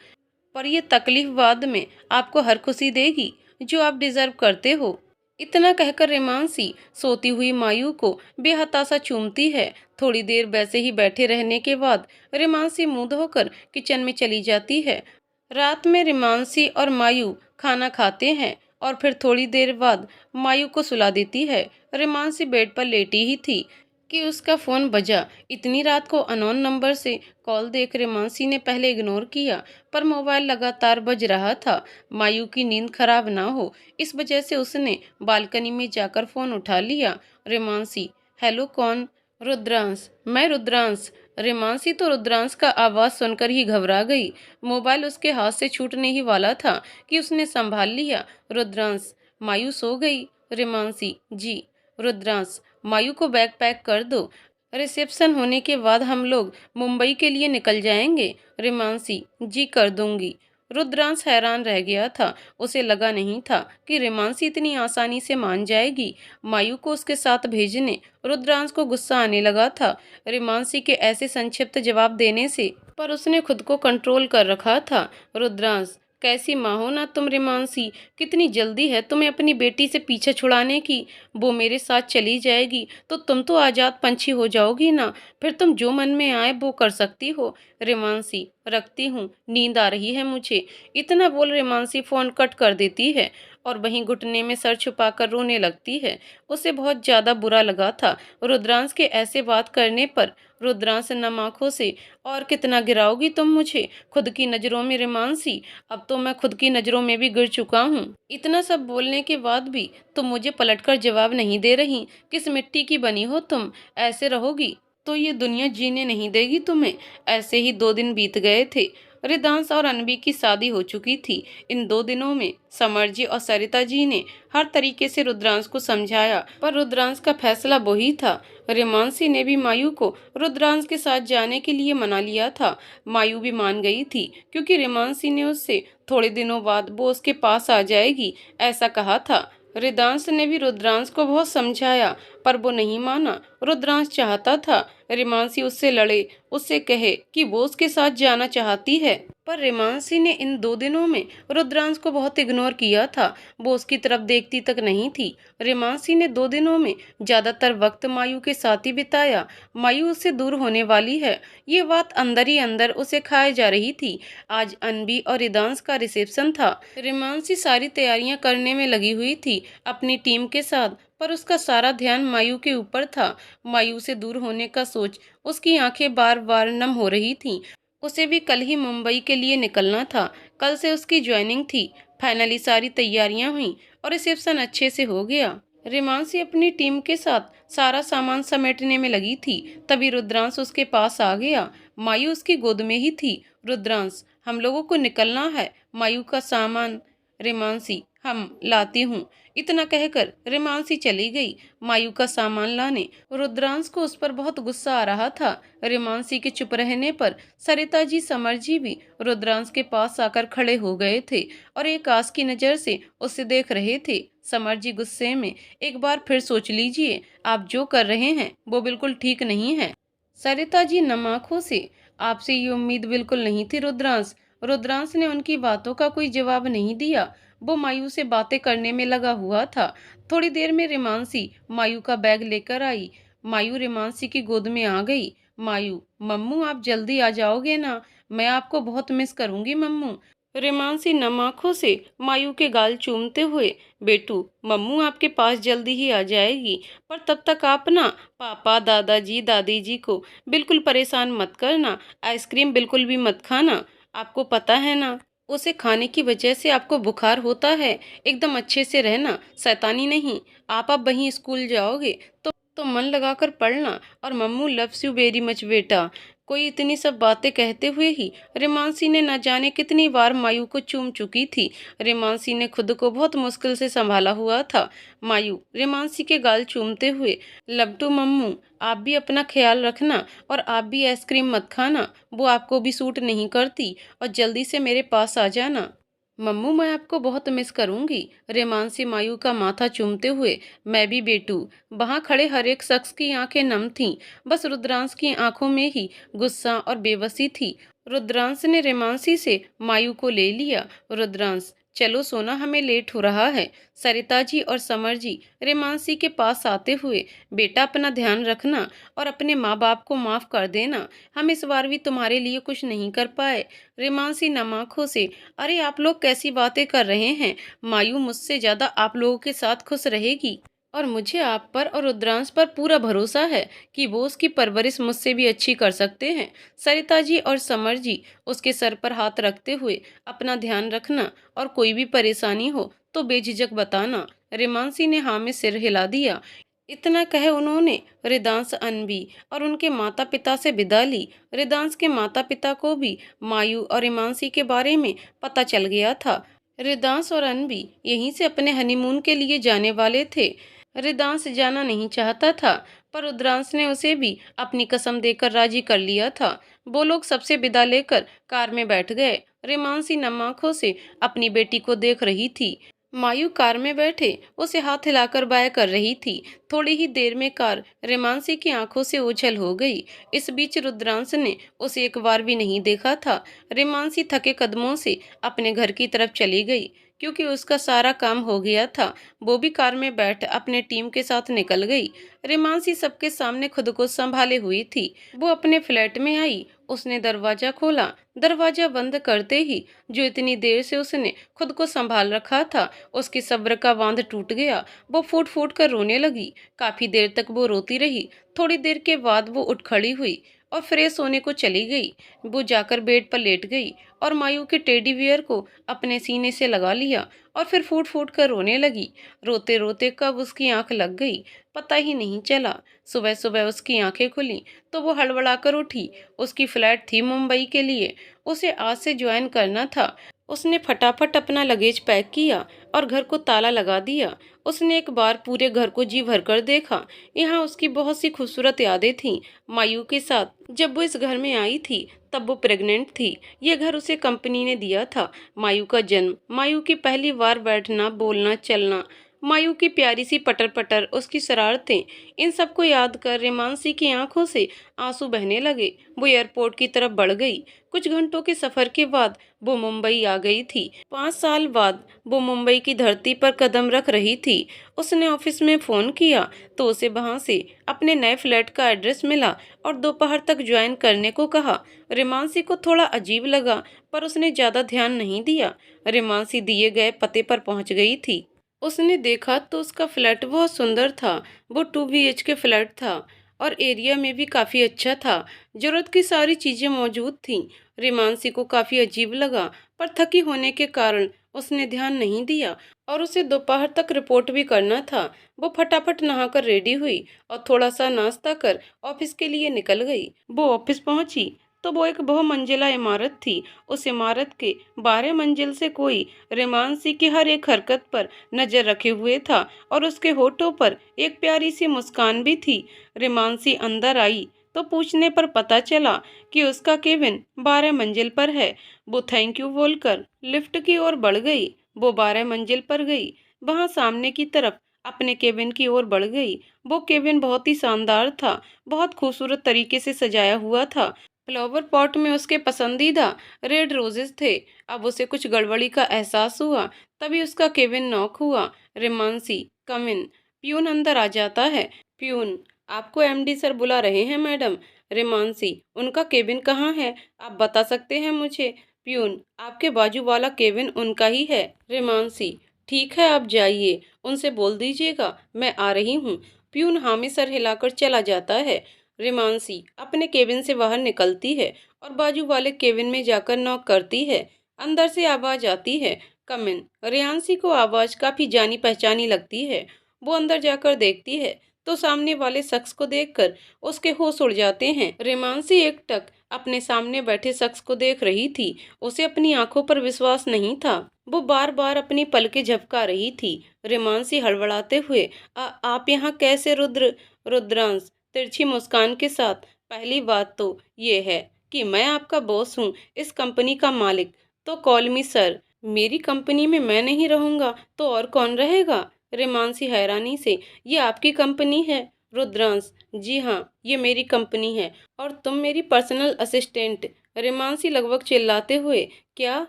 पर ये तकलीफ बाद में आपको हर खुशी देगी जो आप डिजर्व करते हो। इतना कहकर रेमांसी सोती हुई मायू को बेहताशा चूमती है। थोड़ी देर वैसे ही बैठे रहने के बाद रेमांसी मुंह धोकर किचन में चली जाती है। रात में रेमांसी और मायू खाना खाते हैं और फिर थोड़ी देर बाद मायू को सुला देती है। रेमांसी बेड पर लेटी ही थी कि उसका फोन बजा। इतनी रात को अननोन नंबर से कॉल देख रेमांसी ने पहले इग्नोर किया, पर मोबाइल लगातार बज रहा था। मायू की नींद खराब ना हो इस वजह से उसने बालकनी में जाकर फोन उठा लिया। रेमांसी, हेलो कौन? रुद्रांश, मैं रुद्रांश। रेमांसी तो रुद्रांश का आवाज सुनकर ही घबरा गई। मोबाइल उसके हाथ से छूटने ही वाला था कि उसने संभाल लिया। रुद्रांश, मायू सो गई? रेमांसी, जी। रुद्रांश, मायू को बैग पैक कर दो। रिसेप्शन होने के बाद हम लोग मुंबई के लिए निकल जाएंगे। रेमांसी, जी कर दूंगी। रुद्रांश हैरान रह गया था। उसे लगा नहीं था कि रेमांसी इतनी आसानी से मान जाएगी मायू को उसके साथ भेजने। रुद्रांश को गुस्सा आने लगा था रेमांसी के ऐसे संक्षिप्त जवाब देने से, पर उसने खुद को कंट्रोल कर रखा था। रुद्रांश, कैसी माँ हो ना तुम रेमांसी, कितनी जल्दी है तुम्हें अपनी बेटी से पीछे छुड़ाने की। वो मेरे साथ चली जाएगी तो तुम तो आजाद पंछी हो जाओगी ना, फिर तुम जो मन में आए वो कर सकती हो। रेमांसी, रखती हूँ, नींद आ रही है मुझे। इतना बोल रेमांसी फोन कट कर देती है और वहीं घुटने में सर छुपाकर रोने लगती है। उसे बहुत ज्यादा बुरा लगा था रुद्रांश के ऐसे बात करने पर। रुद्रांश नम आंखों से, और कितना गिराओगी तुम मुझे खुद की नजरों में रेमांसी? अब तो मैं खुद की नजरों में भी गिर चुका हूँ। इतना सब बोलने के बाद भी तुम मुझे पलटकर जवाब नहीं दे रही। किस मिट्टी की बनी हो तुम? ऐसे रहोगी तो ये दुनिया जीने नहीं देगी तुम्हें। ऐसे ही 2 दिन बीत गए थे। रिदांश और अनवी की शादी हो चुकी थी। इन 2 दिनों में समर जी और सरिता जी ने हर तरीके से रुद्रांश को समझाया, पर रुद्रांश का फैसला वही था। रेमांसी ने भी मायू को रुद्रांश के साथ जाने के लिए मना लिया था। मायू भी मान गई थी क्योंकि रेमांसी ने उससे थोड़े दिनों बाद वो उसके पास आ जाएगी ऐसा कहा था। रिदांश ने भी रुद्रांश को बहुत समझाया पर वो नहीं माना। रुद्रांश चाहता था रेमांसी उससे लड़े, उससे कहे कि वो उसके साथ जाना चाहती है, पर रेमांसी ने इन 2 दिनों में रुद्रांश को बहुत इग्नोर किया था। वो उसकी तरफ देखती तक नहीं थी। रेमांसी ने 2 दिनों में ज्यादातर वक्त मायू के साथ ही बिताया। मायू उससे दूर होने वाली है, ये बात अंदर ही अंदर उसे खाए जा रही थी। आज अनवी और रिदांश का रिसेप्शन था। रेमांसी सारी तैयारियां करने में लगी हुई थी अपनी टीम के साथ, पर उसका सारा ध्यान मायू के ऊपर था। मायू से दूर होने का सोच उसकी आंखें बार बार नम हो रही थीं। उसे भी कल ही मुंबई के लिए निकलना था। कल से उसकी ज्वाइनिंग थी। फाइनली सारी तैयारियां हुई और रिसेप्शन अच्छे से हो गया। रेमांसी अपनी टीम के साथ सारा सामान समेटने में लगी थी, तभी रुद्रांश उसके पास आ गया। मायू उसकी गोद में ही थी। रुद्रांश, हम लोगों को निकलना है, मायू का सामान। रेमांसी, हम लाती हूँ। इतना कहकर रेमांसी चली गई मायू का सामान लाने। रुद्रांश को उस पर बहुत गुस्सा आ रहा था। रेमांसी के चुप रहने पर सरिता जी, समर जी भी रुद्रांश के पास आकर खड़े हो गए थे और एक आस की नजर से उसे देख रहे थे। समर जी गुस्से में, एक बार फिर सोच लीजिए, आप जो कर रहे हैं वो बिल्कुल ठीक नहीं है। सरिता जी नम आंखों से, आपसे ये उम्मीद बिल्कुल नहीं थी रुद्रांश। रुद्रांश ने उनकी बातों का कोई जवाब नहीं दिया। वो मायू से बातें करने में लगा हुआ था। थोड़ी देर में रेमांसी मायू का बैग लेकर आई। मायू रेमांसी की गोद में आ गई। मायू, मम्मू आप जल्दी आ जाओगे ना? मैं आपको बहुत मिस करूंगी मम्मू। रेमांसी नम आंखों से मायू के गाल चूमते हुए, बेटू मम्मू आपके पास जल्दी ही आ जाएगी, पर तब तक आप ना पापा, दादाजी, दादी जी को बिल्कुल परेशान मत करना। आइसक्रीम बिल्कुल भी मत खाना, आपको पता है ना। उसे खाने की वजह से आपको बुखार होता है। एकदम अच्छे से रहना, शैतानी नहीं। आप अब वहीं स्कूल जाओगे तो मन लगाकर पढ़ना। और Mamu loves you very much बेटा। कोई इतनी सब बातें कहते हुए ही रेमांसी ने न जाने कितनी बार मायू को चूम चुकी थी। रेमांसी ने खुद को बहुत मुश्किल से संभाला हुआ था। मायू रेमांसी के गाल चूमते हुए, लव टू मम्मू, आप भी अपना ख्याल रखना और आप भी आइसक्रीम मत खाना, वो आपको भी सूट नहीं करती। और जल्दी से मेरे पास आ जाना। मम्मू मैं आपको बहुत मिस करूंगी। रेमांसी मायू का माथा चूमते हुए, मैं भी बेटू। वहां खड़े हर एक शख्स की आंखें नम थीं। बस रुद्रांश की आंखों में ही गुस्सा और बेबसी थी। रुद्रांश ने रेमांसी से मायू को ले लिया। रुद्रांश चलो सोना, हमें लेट हो रहा है। सरिता जी और समर जी रेमांसी के पास आते हुए, बेटा अपना ध्यान रखना और अपने माँ बाप को माफ कर देना। हम इस बार भी तुम्हारे लिए कुछ नहीं कर पाए। रेमांसी नम आंखों से, अरे आप लोग कैसी बातें कर रहे हैं। मायू मुझसे ज्यादा आप लोगों के साथ खुश रहेगी और मुझे आप पर और रुद्रांश पर पूरा भरोसा है कि वो उसकी परवरिश मुझसे भी अच्छी कर सकते हैं। सरिता जी और समर जी उसके सर पर हाथ रखते हुए, अपना ध्यान रखना और कोई भी परेशानी हो तो बेझिझक बताना। रेमांसी ने हाँ में सिर हिला दिया। इतना कहे उन्होंने रिदांश, अनबी और उनके माता पिता से विदा ली। रिदांश के माता पिता को भी मायू और इमानसी के बारे में पता चल गया था। रिदांश और अनबी यहीं से अपने हनीमून के लिए जाने वाले थे। रिदांश जाना नहीं चाहता था, पर रुद्रांश ने उसे भी अपनी कसम देकर राजी कर लिया था। वो लोग सबसे विदा लेकर कार में बैठ गए। रेमांसी नम आंखों से अपनी बेटी को देख रही थी। मायू कार में बैठे उसे हाथ हिलाकर बाय कर रही थी। थोड़ी ही देर में कार रेमांसी की आंखों से ओझल हो गई। इस बीच रुद्रांश ने उसे एक बार भी नहीं देखा था। रेमांसी थके कदमों से अपने घर की तरफ चली गई, क्योंकि उसका सारा काम हो गया था। वो भी कार में बैठ अपने टीम के साथ निकल गई। रेमांसी सबके सामने खुद को संभाले हुई थी। वो अपने फ्लैट में आई। उसने दरवाजा खोला। दरवाजा बंद करते ही जो इतनी देर से उसने खुद को संभाल रखा था, उसके सब्र का बांध टूट गया। वो फूट फूट कर रोने लगी। काफी देर तक वो रोती रही। थोड़ी देर के बाद वो उठ खड़ी हुई और फ्रेश होने को चली गई। वो जाकर बेड पर लेट गई और मायू के टेडी बियर को अपने सीने से लगा लिया और फिर फूट फूट कर रोने लगी। रोते रोते कब उसकी आंख लग गई पता ही नहीं चला। सुबह सुबह उसकी आंखें खुली तो वो हड़बड़ाकर उठी। उसकी फ्लाइट थी मुंबई के लिए। उसे आज से ज्वाइन करना था। उसने फटाफट अपना लगेज पैक किया और घर को ताला लगा दिया। उसने एक बार पूरे घर को जी भरकर देखा। यहाँ उसकी बहुत सी खूबसूरत यादें थीं मायू के साथ। जब वो इस घर में आई थी तब वो प्रेग्नेंट थी। ये घर उसे कंपनी ने दिया था। मायू का जन्म, मायू की पहली बार बैठना, बोलना, चलना, मायू की प्यारी सी पटर पटर, उसकी शरारतें, इन सबको याद कर रेमांसी की आंखों से आंसू बहने लगे। वो एयरपोर्ट की तरफ बढ़ गई। कुछ घंटों के सफर के बाद वो मुंबई आ गई थी। 5 साल बाद वो मुंबई की धरती पर कदम रख रही थी। उसने ऑफिस में फोन किया तो उसे वहां से अपने नए फ्लैट का एड्रेस मिला और दोपहर तक ज्वाइन करने को कहा। रेमांसी को थोड़ा अजीब लगा, पर उसने ज्यादा ध्यान नहीं दिया। रेमांसी दिए गए पते पर पहुंच गई थी। उसने देखा तो उसका फ्लैट बहुत सुंदर था। वो 2 BHK फ्लैट था और एरिया में भी काफ़ी अच्छा था। जरूरत की सारी चीज़ें मौजूद थीं। रेमांसी को काफ़ी अजीब लगा, पर थकी होने के कारण उसने ध्यान नहीं दिया और उसे दोपहर तक रिपोर्ट भी करना था। वो फटाफट नहाकर रेडी हुई और थोड़ा सा नाश्ता कर ऑफिस के लिए निकल गई। वो ऑफिस पहुंची तो वो एक बहुमंजिला इमारत थी। उस इमारत के 12 मंजिल से कोई रेमांसी की हर एक हरकत पर नजर रखे हुए था और उसके होठों पर एक प्यारी सी मुस्कान भी थी। रेमांसी अंदर आई तो पूछने पर पता चला कि उसका केबिन 12 मंजिल पर है। वो थैंक यू बोलकर लिफ्ट की ओर बढ़ गई। वो 12 मंजिल पर गई। वहां सामने की तरफ अपने केबिन की ओर बढ़ गई। वो केबिन बहुत ही शानदार था, बहुत खूबसूरत तरीके से सजाया हुआ था। फ्लावर पॉट में उसके पसंदीदा रेड रोजेस थे। अब उसे कुछ गड़बड़ी का एहसास हुआ। तभी उसका केबिन नॉक हुआ। रेमांसी, कम इन। प्यून अंदर आ जाता है। प्यून, आपको एमडी सर बुला रहे हैं मैडम। रेमांसी, उनका केबिन कहाँ है, आप बता सकते हैं मुझे। प्यून, आपके बाजू वाला केबिन उनका ही है। रेमांसी, ठीक है आप जाइए, उनसे बोल दीजिएगा मैं आ रही हूँ। प्यून हामी सर हिलाकर चला जाता है। रेमांसी अपने केबिन से बाहर निकलती है और बाजू वाले केबिन में जाकर नॉक करती है। अंदर से आवाज आती है, कम इन। रेयांशी को आवाज काफी जानी पहचानी लगती है। वो अंदर जाकर देखती है तो सामने वाले शख्स को देखकर उसके होश उड़ जाते हैं। रेमांसी एकटक अपने सामने बैठे शख्स को देख रही थी। उसे अपनी आंखों पर विश्वास नहीं था। वो बार बार अपनी पलकें झपका रही थी। रेमांसी हड़बड़ाते हुए, आप यहाँ कैसे रुद्र? रुद्रांश तिरछी मुस्कान के साथ, पहली बात तो ये है कि मैं आपका बॉस हूँ, इस कंपनी का मालिक। तो कॉल मी सर। मेरी कंपनी में मैं नहीं रहूंगा तो और कौन रहेगा? रेमांसी हैरानी से, ये आपकी कंपनी है? रुद्रांश, जी हाँ, ये मेरी कंपनी है और तुम मेरी पर्सनल असिस्टेंट। रेमांसी लगभग चिल्लाते हुए, क्या?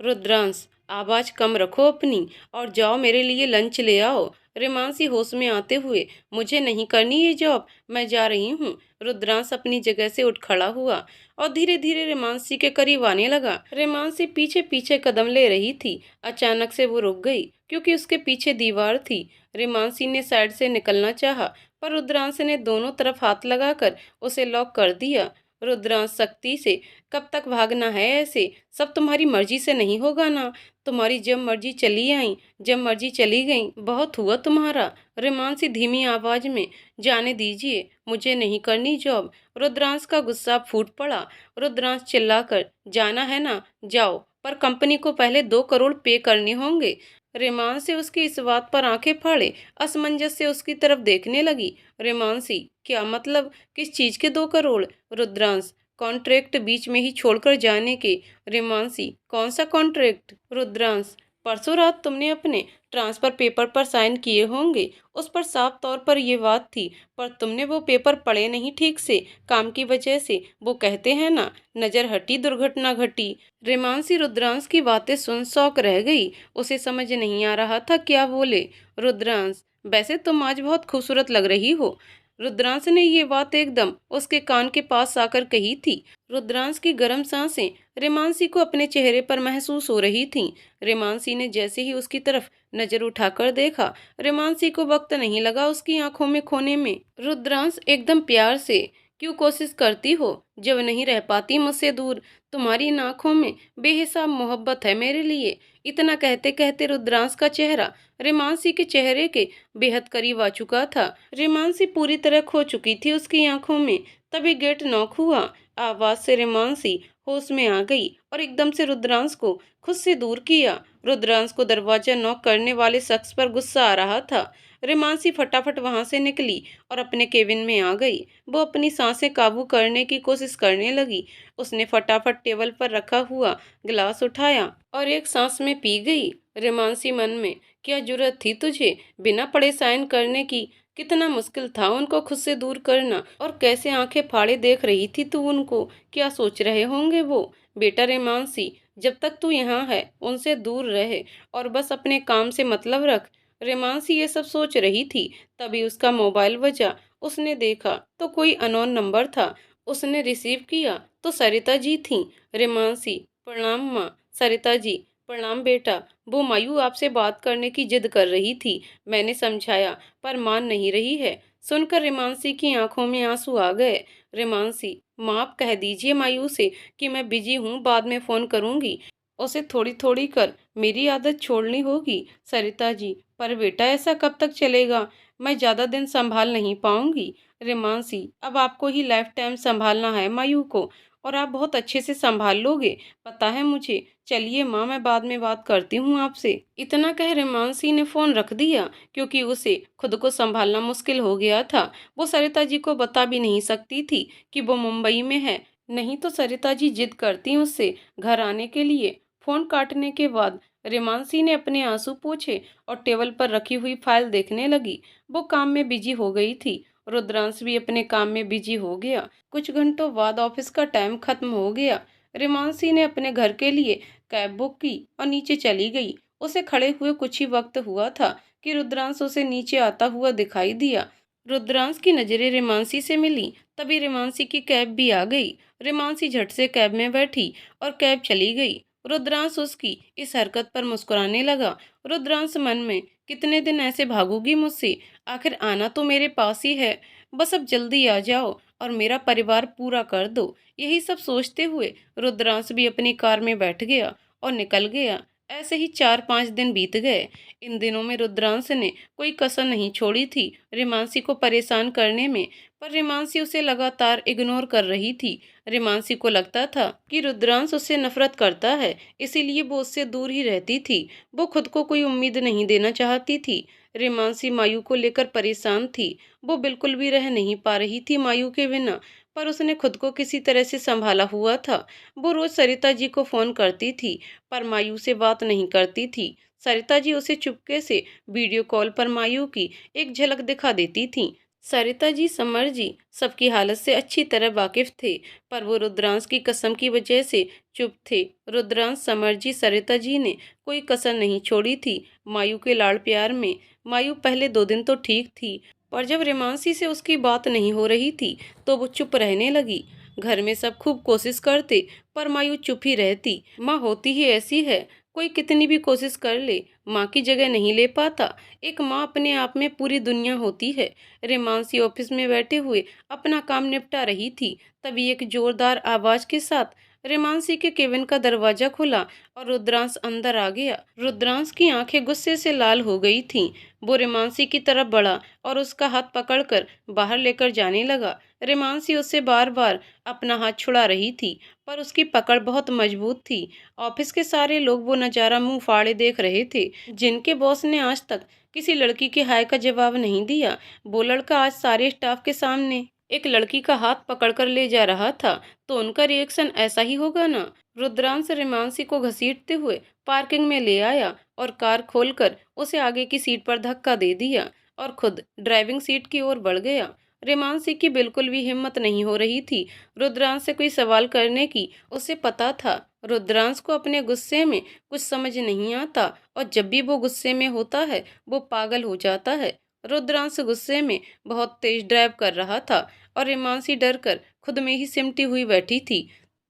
रुद्रांश, आवाज कम रखो अपनी और जाओ मेरे लिए लंच ले आओ। रेमांसी होश में आते हुए, मुझे नहीं करनी ये जॉब, मैं जा रही हूँ। रुद्रांश अपनी जगह से उठ खड़ा हुआ और धीरे धीरे रेमांसी के करीब आने लगा। रेमांसी पीछे पीछे कदम ले रही थी। अचानक से वो रुक गई क्योंकि उसके पीछे दीवार थी। रेमांसी ने साइड से निकलना चाहा पर रुद्रांश ने दोनों तरफ हाथ लगाकर उसे लॉक कर दिया। रुद्रांश सख्ती से, कब तक भागना है ऐसे? सब तुम्हारी मर्जी से नहीं होगा ना। तुम्हारी जब मर्जी चली आई, जब मर्जी चली गई, बहुत हुआ तुम्हारा। रेमांसी धीमी आवाज में, जाने दीजिए, मुझे नहीं करनी जॉब। रुद्रांश का गुस्सा फूट पड़ा। रुद्रांश चिल्लाकर, जाना है ना, जाओ, पर कंपनी को पहले 2 करोड़ पे करने होंगे। रेमांसी उसकी इस बात पर आंखें फाड़े असमंजस से उसकी तरफ देखने लगी। रेमांसी, क्या मतलब? किस चीज के 2 करोड़? रुद्रांश, कॉन्ट्रैक्ट बीच में ही छोड़कर जाने के। रेमांसी, कौन सा कॉन्ट्रैक्ट? रुद्रांश, परसों रात तुमने अपने ट्रांसफर पेपर पर साइन किए होंगे, उस पर साफ तौर पर यह बात थी, पर तुमने वो पेपर पढ़े नहीं ठीक से, काम की वजह से। वो कहते हैं ना, नजर हटी दुर्घटना घटी। रेमांसी रुद्रांश की बातें सुन शौक रह गई। उसे समझ नहीं आ रहा था क्या बोले। रुद्रांश, वैसे तुम आज बहुत खूबसूरत लग रही हो। रुद्रांश ने ये बात एकदम उसके कान के पास आकर कही थी। रुद्रांश की गर्म सांसें रेमांसी को अपने चेहरे पर महसूस हो रही थीं। रेमांसी ने जैसे ही उसकी तरफ नजर उठाकर देखा, रेमांसी को वक्त नहीं लगा उसकी आंखों में खोने में। रुद्रांश एकदम प्यार से, क्यों कोशिश करती हो जब नहीं रह पाती मुझसे दूर? तुम्हारी इन आंखों में बेहिसाब मोहब्बत है मेरे लिए। इतना कहते कहते रुद्रांश का चेहरा रेमांसी के चेहरे के बेहद करीब आ चुका था। रेमांसी पूरी तरह खो चुकी थी उसकी आंखों में। तभी गेट नॉक हुआ। आवाज से रेमांसी होश में आ गई और एकदम से रुद्रांश को खुद से दूर किया। रुद्रांश को दरवाजा नॉक करने वाले शख्स पर गुस्सा आ रहा था। रेमांसी फटाफट वहां से निकली और अपने केबिन में आ गई। वो अपनी सांसें काबू करने की कोशिश करने लगी। उसने फटाफट टेबल पर रखा हुआ गिलास उठाया और एक सांस में पी गई। रेमांसी मन में, क्या जुर्रत थी तुझे बिना पढ़े साइन करने की? कितना मुश्किल था उनको खुद से दूर करना, और कैसे आंखें फाड़े देख रही थी तू उनको। क्या सोच रहे होंगे वो? बेटा रेमांसी, जब तक तू यहाँ है उनसे दूर रहे और बस अपने काम से मतलब रख। रेमांसी ये सब सोच रही थी, तभी उसका मोबाइल बजा। उसने देखा तो कोई अननोन नंबर था। उसने रिसीव किया तो सरिता जी थीं। रेमांसी, प्रणाम माँ। सरिता जी, प्रणाम बेटा। वो मायू आपसे बात करने की जिद कर रही थी, मैंने समझाया पर मान नहीं रही है। सुनकर रेमांसी की आंखों में आंसू आ गए। रेमांसी, माँ कह दीजिए मायू से कि मैं बिजी हूँ, बाद में फोन करूंगी। उसे थोड़ी थोड़ी कर मेरी आदत छोड़नी होगी। सरिता जी, पर बेटा ऐसा कब तक चलेगा? मैं ज्यादा दिन संभाल नहीं पाऊंगी। रेमांसी, अब आपको ही लाइफ टाइम संभालना है मायू को, और आप बहुत अच्छे से संभाल लोगे, पता है मुझे। चलिए माँ, मैं बाद में बात करती हूँ आपसे। इतना कह रेमांसी ने फोन रख दिया क्योंकि उसे खुद को संभालना मुश्किल हो गया था। वो सरिता जी को बता भी नहीं सकती थी कि वो मुंबई में है, नहीं तो सरिता जी जिद करती उससे घर आने के लिए। फोन काटने के बाद रेमांसी ने अपने आंसू पोंछे और टेबल पर रखी हुई फाइल देखने लगी। वो काम में बिजी हो गई थी। रुद्रांश भी अपने काम में बिजी हो गया। कुछ घंटों बाद ऑफिस का टाइम खत्म हो गया। रेमांसी ने अपने घर के लिए कैब बुक की और नीचे चली गई। उसे खड़े हुए कुछ ही वक्त हुआ था कि रुद्रांश उसे नीचे आता हुआ दिखाई दिया। रुद्रांश की नजरें रेमांसी से मिली, तभी रेमांसी की कैब भी आ गई। रेमांसी झट से कैब में बैठी और कैब चली गई। रुद्रांश उसकी इस हरकत पर मुस्कुराने लगा। रुद्रांश मन में, कितने दिन ऐसे भागोगी मुझसे? आखिर आना तो मेरे पास ही है, बस अब जल्दी आ जाओ और मेरा परिवार पूरा कर दो। यही सब सोचते हुए रुद्रांश भी अपनी कार में बैठ गया और निकल गया। ऐसे ही 4-5 दिन बीत गए। इन दिनों में रुद्रांश ने कोई कसर नहीं छोड़ी थी रिमांसी को परेशान करने में, पर रिमांसी उसे लगातार इग्नोर कर रही थी। रिमांसी को लगता था कि रुद्रांश उससे नफरत करता है, इसीलिए वो उससे दूर ही रहती थी। वो खुद को कोई उम्मीद नहीं देना चाहती थी। रिमांसी मायू को लेकर परेशान थी। वो बिल्कुल भी रह नहीं पा रही थी मायू के बिना, पर उसने खुद को किसी तरह से संभाला हुआ था। वो रोज सरिता जी को फोन करती थी, पर मायू से बात नहीं करती थी। सरिता जी उसे चुपके से वीडियो कॉल पर मायू की एक झलक दिखा देती थीं। सरिता जी, समर जी सबकी हालत से अच्छी तरह वाकिफ थे, पर वो रुद्रांश की कसम की वजह से चुप थे। रुद्रांश, समर जी, सरिता जी ने कोई कसर नहीं छोड़ी थी मायू के लाड़ प्यार में। मायू पहले 2 दिन तो ठीक थी, पर जब रिमांसी से उसकी बात नहीं हो रही थी तो वो चुप रहने लगी। घर में सब खूब कोशिश करते, पर मायू चुप ही रहती। माँ होती ही ऐसी है, कोई कितनी भी कोशिश कर ले माँ की जगह नहीं ले पाता। एक माँ अपने आप में पूरी दुनिया होती है। रिमांसी ऑफिस में बैठे हुए अपना काम निपटा रही थी, तभी एक जोरदार आवाज के साथ रिमांसी के केबिन का दरवाजा खुला और रुद्रांश अंदर आ गया। रुद्रांश की आंखें गुस्से से लाल हो गई थीं। वो रिमांसी की तरफ बढ़ा और उसका हाथ पकड़कर बाहर लेकर जाने लगा। रिमांसी उससे बार बार अपना हाथ छुड़ा रही थी, पर उसकी पकड़ बहुत मजबूत थी। ऑफिस के सारे लोग वो नज़ारा मुंह फाड़े देख रहे थे। जिनके बॉस ने आज तक किसी लड़की के हाय का जवाब नहीं दिया, वो लड़का आज सारे स्टाफ के सामने एक लड़की का हाथ पकड़कर ले जा रहा था, तो उनका रिएक्शन ऐसा ही होगा ना। रुद्रांश रिमांसी को घसीटते हुए पार्किंग में ले आया और कार खोलकर उसे आगे की सीट पर धक्का दे दिया और खुद ड्राइविंग सीट की ओर बढ़ गया। रिमांसी की बिल्कुल भी हिम्मत नहीं हो रही थी रुद्रांश से कोई सवाल करने की। उसे पता था रुद्रांश को अपने गुस्से में कुछ समझ नहीं आता, और जब भी वो गुस्से में होता है वो पागल हो जाता है। रुद्रांश गुस्से में बहुत तेज ड्राइव कर रहा था और रिमांसी डर कर खुद में ही सिमटी हुई बैठी थी।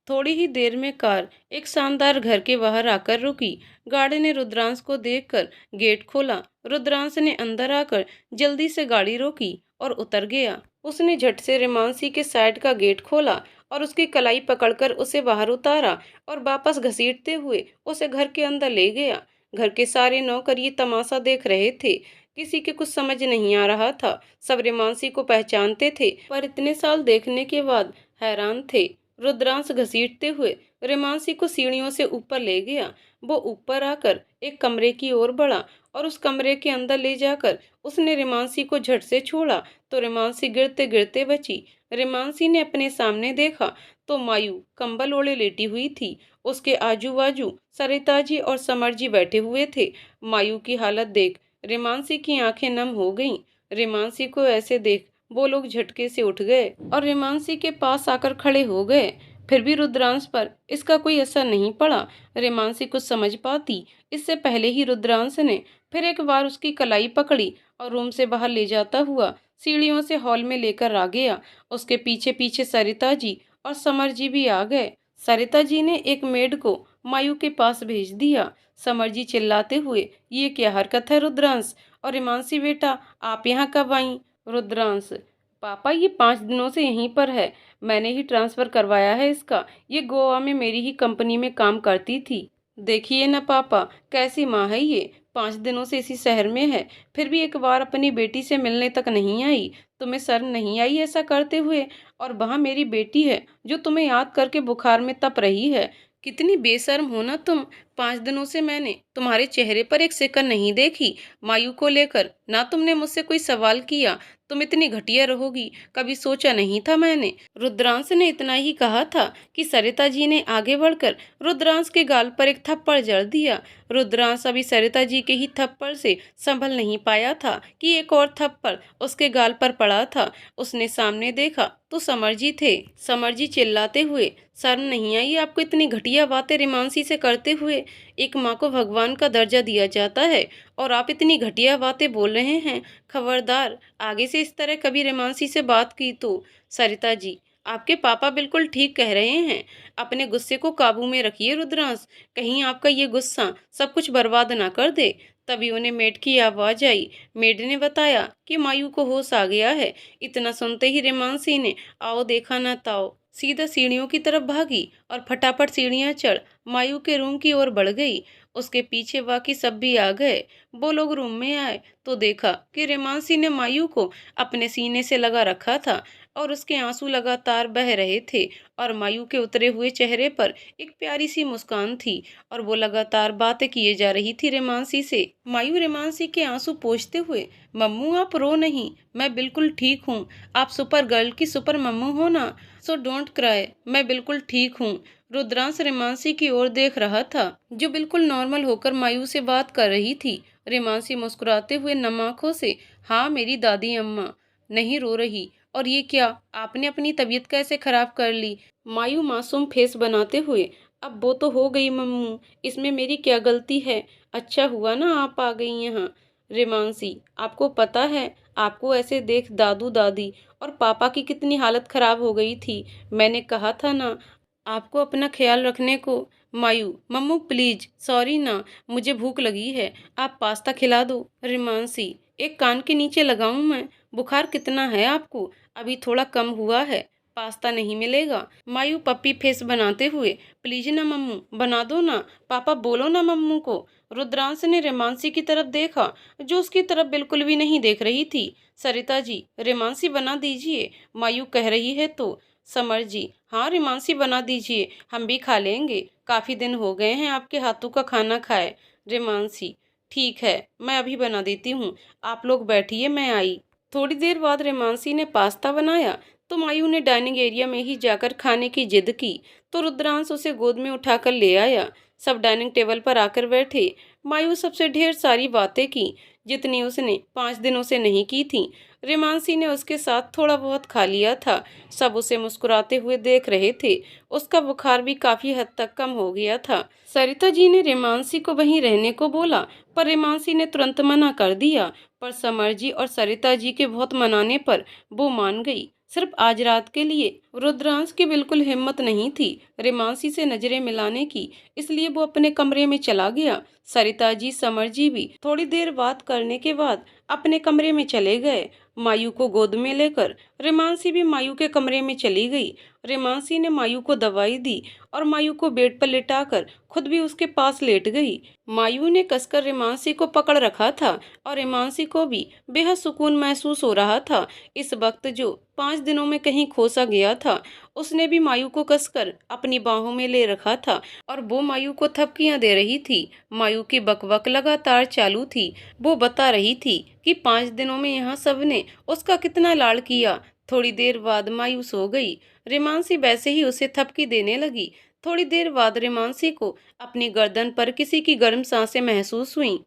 थोड़ी ही देर में कार एक शानदार घर के बाहर आकर रुकी। गाड़ी ने रुद्रांश को देखकर गेट खोला। रुद्रांश ने अंदर आकर जल्दी से गाड़ी रोकी और उतर गया। उसने झट से रिमांसी के साइड का गेट खोला और उसकी कलाई पकड़कर उसे बाहर उतारा और वापस घसीटते हुए उसे घर के अंदर ले गया। घर के सारे नौकर ये तमाशा देख रहे थे। किसी के कुछ समझ नहीं आ रहा था। सब रिमांसी को पहचानते थे, पर इतने साल देखने के बाद हैरान थे। रुद्रांश घसीटते हुए रिमांसी को सीढ़ियों से ऊपर ले गया। वो ऊपर आकर एक कमरे की ओर बढ़ा और उस कमरे के अंदर ले जाकर उसने रिमांसी को झट से छोड़ा, तो रिमांसी गिरते गिरते बची। रिमांसी ने अपने सामने देखा तो मायू कंबल ओढ़े लेटी हुई थी। उसके आजू बाजू सरिता जी और समर जी बैठे हुए थे। मायू की हालत देख रिमांसी की आंखें नम हो गईं। रिमांसी को ऐसे देख वो लोग झटके से उठ गए और रिमांसी के पास आकर खड़े हो गए। फिर भी रुद्रांश पर इसका कोई असर नहीं पड़ा। रिमांसी कुछ समझ पाती इससे पहले ही रुद्रांश ने फिर एक बार उसकी कलाई पकड़ी और रूम से बाहर ले जाता हुआ सीढ़ियों से हॉल में लेकर आ गया। उसके पीछे पीछे सरिता जी और समर जी भी आ गए। सरिता जी ने एक मेड को मायू के पास भेज दिया। समर जी चिल्लाते हुए, ये क्या हरकत है रुद्रांश? और रिमांसी, बेटा आप यहाँ कब आई? रुद्रांश, पापा ये 5 दिनों से यहीं पर है, मैंने ही ट्रांसफ़र करवाया है इसका। ये गोवा में मेरी ही कंपनी में काम करती थी। देखिए ना पापा, कैसी माँ है ये, 5 दिनों से इसी शहर में है, फिर भी एक बार अपनी बेटी से मिलने तक नहीं आई। तुम्हें शर्म नहीं आई ऐसा करते हुए? और वहाँ मेरी बेटी है जो तुम्हें याद करके बुखार में तप रही है। कितनी बेशर्म हो ना तुम। 5 दिनों से मैंने तुम्हारे चेहरे पर एक सिकन नहीं देखी। मायू को लेकर ना तुमने मुझसे कोई सवाल किया। तुम इतनी घटिया रहोगी कभी सोचा नहीं था मैंने। रुद्रांश ने इतना ही कहा था कि सरिता जी ने आगे बढ़कर रुद्रांश के गाल पर एक थप्पड़ जड़ दिया। रुद्रांश अभी सरिता जी के ही थप्पड़ से संभल नहीं पाया था कि एक और थप्पड़ उसके गाल पर पड़ा था। उसने सामने देखा तो समर जी थे। समर जी चिल्लाते हुए, शर्म नहीं आई आपको इतनी घटिया बातें रिमांसी से करते हुए? एक माँ को भगवान का दर्जा दिया जाता है और आप इतनी घटिया बातें बोल रहे हैं। खबरदार, आगे से इस तरह कभी रिमांसी से बात की तो। सरिता जी, आपके पापा बिल्कुल ठीक कह रहे हैं, अपने गुस्से को काबू में रखिए रुद्रांश, कहीं आपका ये गुस्सा सब कुछ बर्बाद ना कर दे। तभी उन्हें मेड की आवाज आई। मेड ने बताया कि मायू को होश आ गया है। इतना सुनते ही रिमांसी ने आओ देखा ना ताओ सीधा सीढ़ियों की तरफ भागी और फटाफट सीढ़ियां चढ़ मायू के रूम की ओर बढ़ गई। उसके पीछे बाकी सब भी आ गए। वो लोग रूम में आए तो देखा कि रेमांसी ने मायू को अपने सीने से लगा रखा था और उसके आंसू लगातार बह रहे थे और मायू के उतरे हुए चेहरे पर एक प्यारी सी मुस्कान थी और वो लगातार बातें किए जा रही थी रेमांसी से। मायू रेमांसी के आंसू पोंछते हुए, मम्मू आप रो नहीं, मैं बिल्कुल ठीक हूँ। आप सुपर गर्ल की सुपर मम्मू हो ना, सो डोंट क्राई, मैं बिल्कुल ठीक हूँ। रुद्रांश रेमांसी की ओर देख रहा था जो बिल्कुल नॉर्मल होकर मायू से बात कर रही थी। रेमांसी मुस्कुराते हुए नम आंखों से, हाँ मेरी दादी अम्मा नहीं रो रही। और ये क्या, आपने अपनी तबीयत कैसे खराब कर ली? मायू मासूम फेस बनाते हुए, अब वो तो हो गई मम्मू, इसमें मेरी क्या गलती है? अच्छा हुआ ना आप आ गई यहाँ। रेमांसी, आपको पता है आपको ऐसे देख दादू दादी और पापा की कितनी हालत खराब हो गई थी। मैंने कहा था ना आपको अपना ख्याल रखने को। मायू, मम्मू प्लीज, सॉरी ना, मुझे भूख लगी है, आप पास्ता खिला दो। रेमांसी, एक कान के नीचे लगाऊं मैं? बुखार कितना है आपको? अभी थोड़ा कम हुआ है, पास्ता नहीं मिलेगा। मायू पप्पी फेस बनाते हुए, प्लीज ना मम्मू, बना दो ना, पापा बोलो ना मम्मू को। रुद्रांश ने रेमांसी की तरफ देखा जो उसकी तरफ बिल्कुल भी नहीं देख रही थी। सरिता जी, रेमांसी बना दीजिए, मायू कह रही है तो। समर जी, हाँ रेमांसी बना दीजिए, हम भी खा लेंगे, काफी दिन हो गए हैं आपके हाथों का खाना खाए। रेमांसी, ठीक है मैं अभी बना देती हूँ, आप लोग बैठिए मैं आई। थोड़ी देर बाद रेमांसी ने पास्ता बनाया तो मायू ने डाइनिंग एरिया में ही जाकर खाने की जिद की तो रुद्रांश उसे गोद में उठाकर ले आया। सब डाइनिंग टेबल पर आकर बैठे। मायू सबसे ढेर सारी बातें की जितनी उसने 5 दिनों से नहीं की थी। रेमांसी ने उसके साथ थोड़ा बहुत खा लिया था। सब उसे मुस्कुराते हुए देख रहे थे। उसका बुखार भी काफी हद तक कम हो गया था। सरिता जी ने रेमांसी को वहीं रहने को बोला पर रेमांसी ने तुरंत मना कर दिया। पर समर जी और सरिता जी के बहुत मनाने पर वो मान गई, सिर्फ आज रात के लिए। रुद्रांश की बिल्कुल हिम्मत नहीं थी रेमांसी से नजरें मिलाने की, इसलिए वो अपने कमरे में चला गया। सरिता जी समर जी भी थोड़ी देर बात करने के बाद अपने कमरे में चले गए। मायू को गोद में लेकर रेमांसी भी मायू के कमरे में चली गई। रेमांसी ने मायू को दवाई दी और मायू को बेड पर लिटाकर खुद भी उसके पास लेट गई। मायू ने कसकर रेमांसी को पकड़ रखा था और रेमांसी को भी बेहद सुकून महसूस हो रहा था। इस वक्त जो 5 दिनों में कहीं खोसा गया था, उसने भी मायू को कसकर अपनी बाहों में ले रखा था और वो मायू को थपकियां दे रही थी। मायू की बकबक लगातार चालू थी। वो बता रही थी कि 5 दिनों में यहाँ सबने उसका कितना लाड़ किया। थोड़ी देर बाद मायू सो गई। रेमांसी वैसे ही उसे थपकी देने लगी। थोड़ी देर बाद रेमांसी को अपनी गर्दन पर किसी की गर्म सांसें महसूस हुई।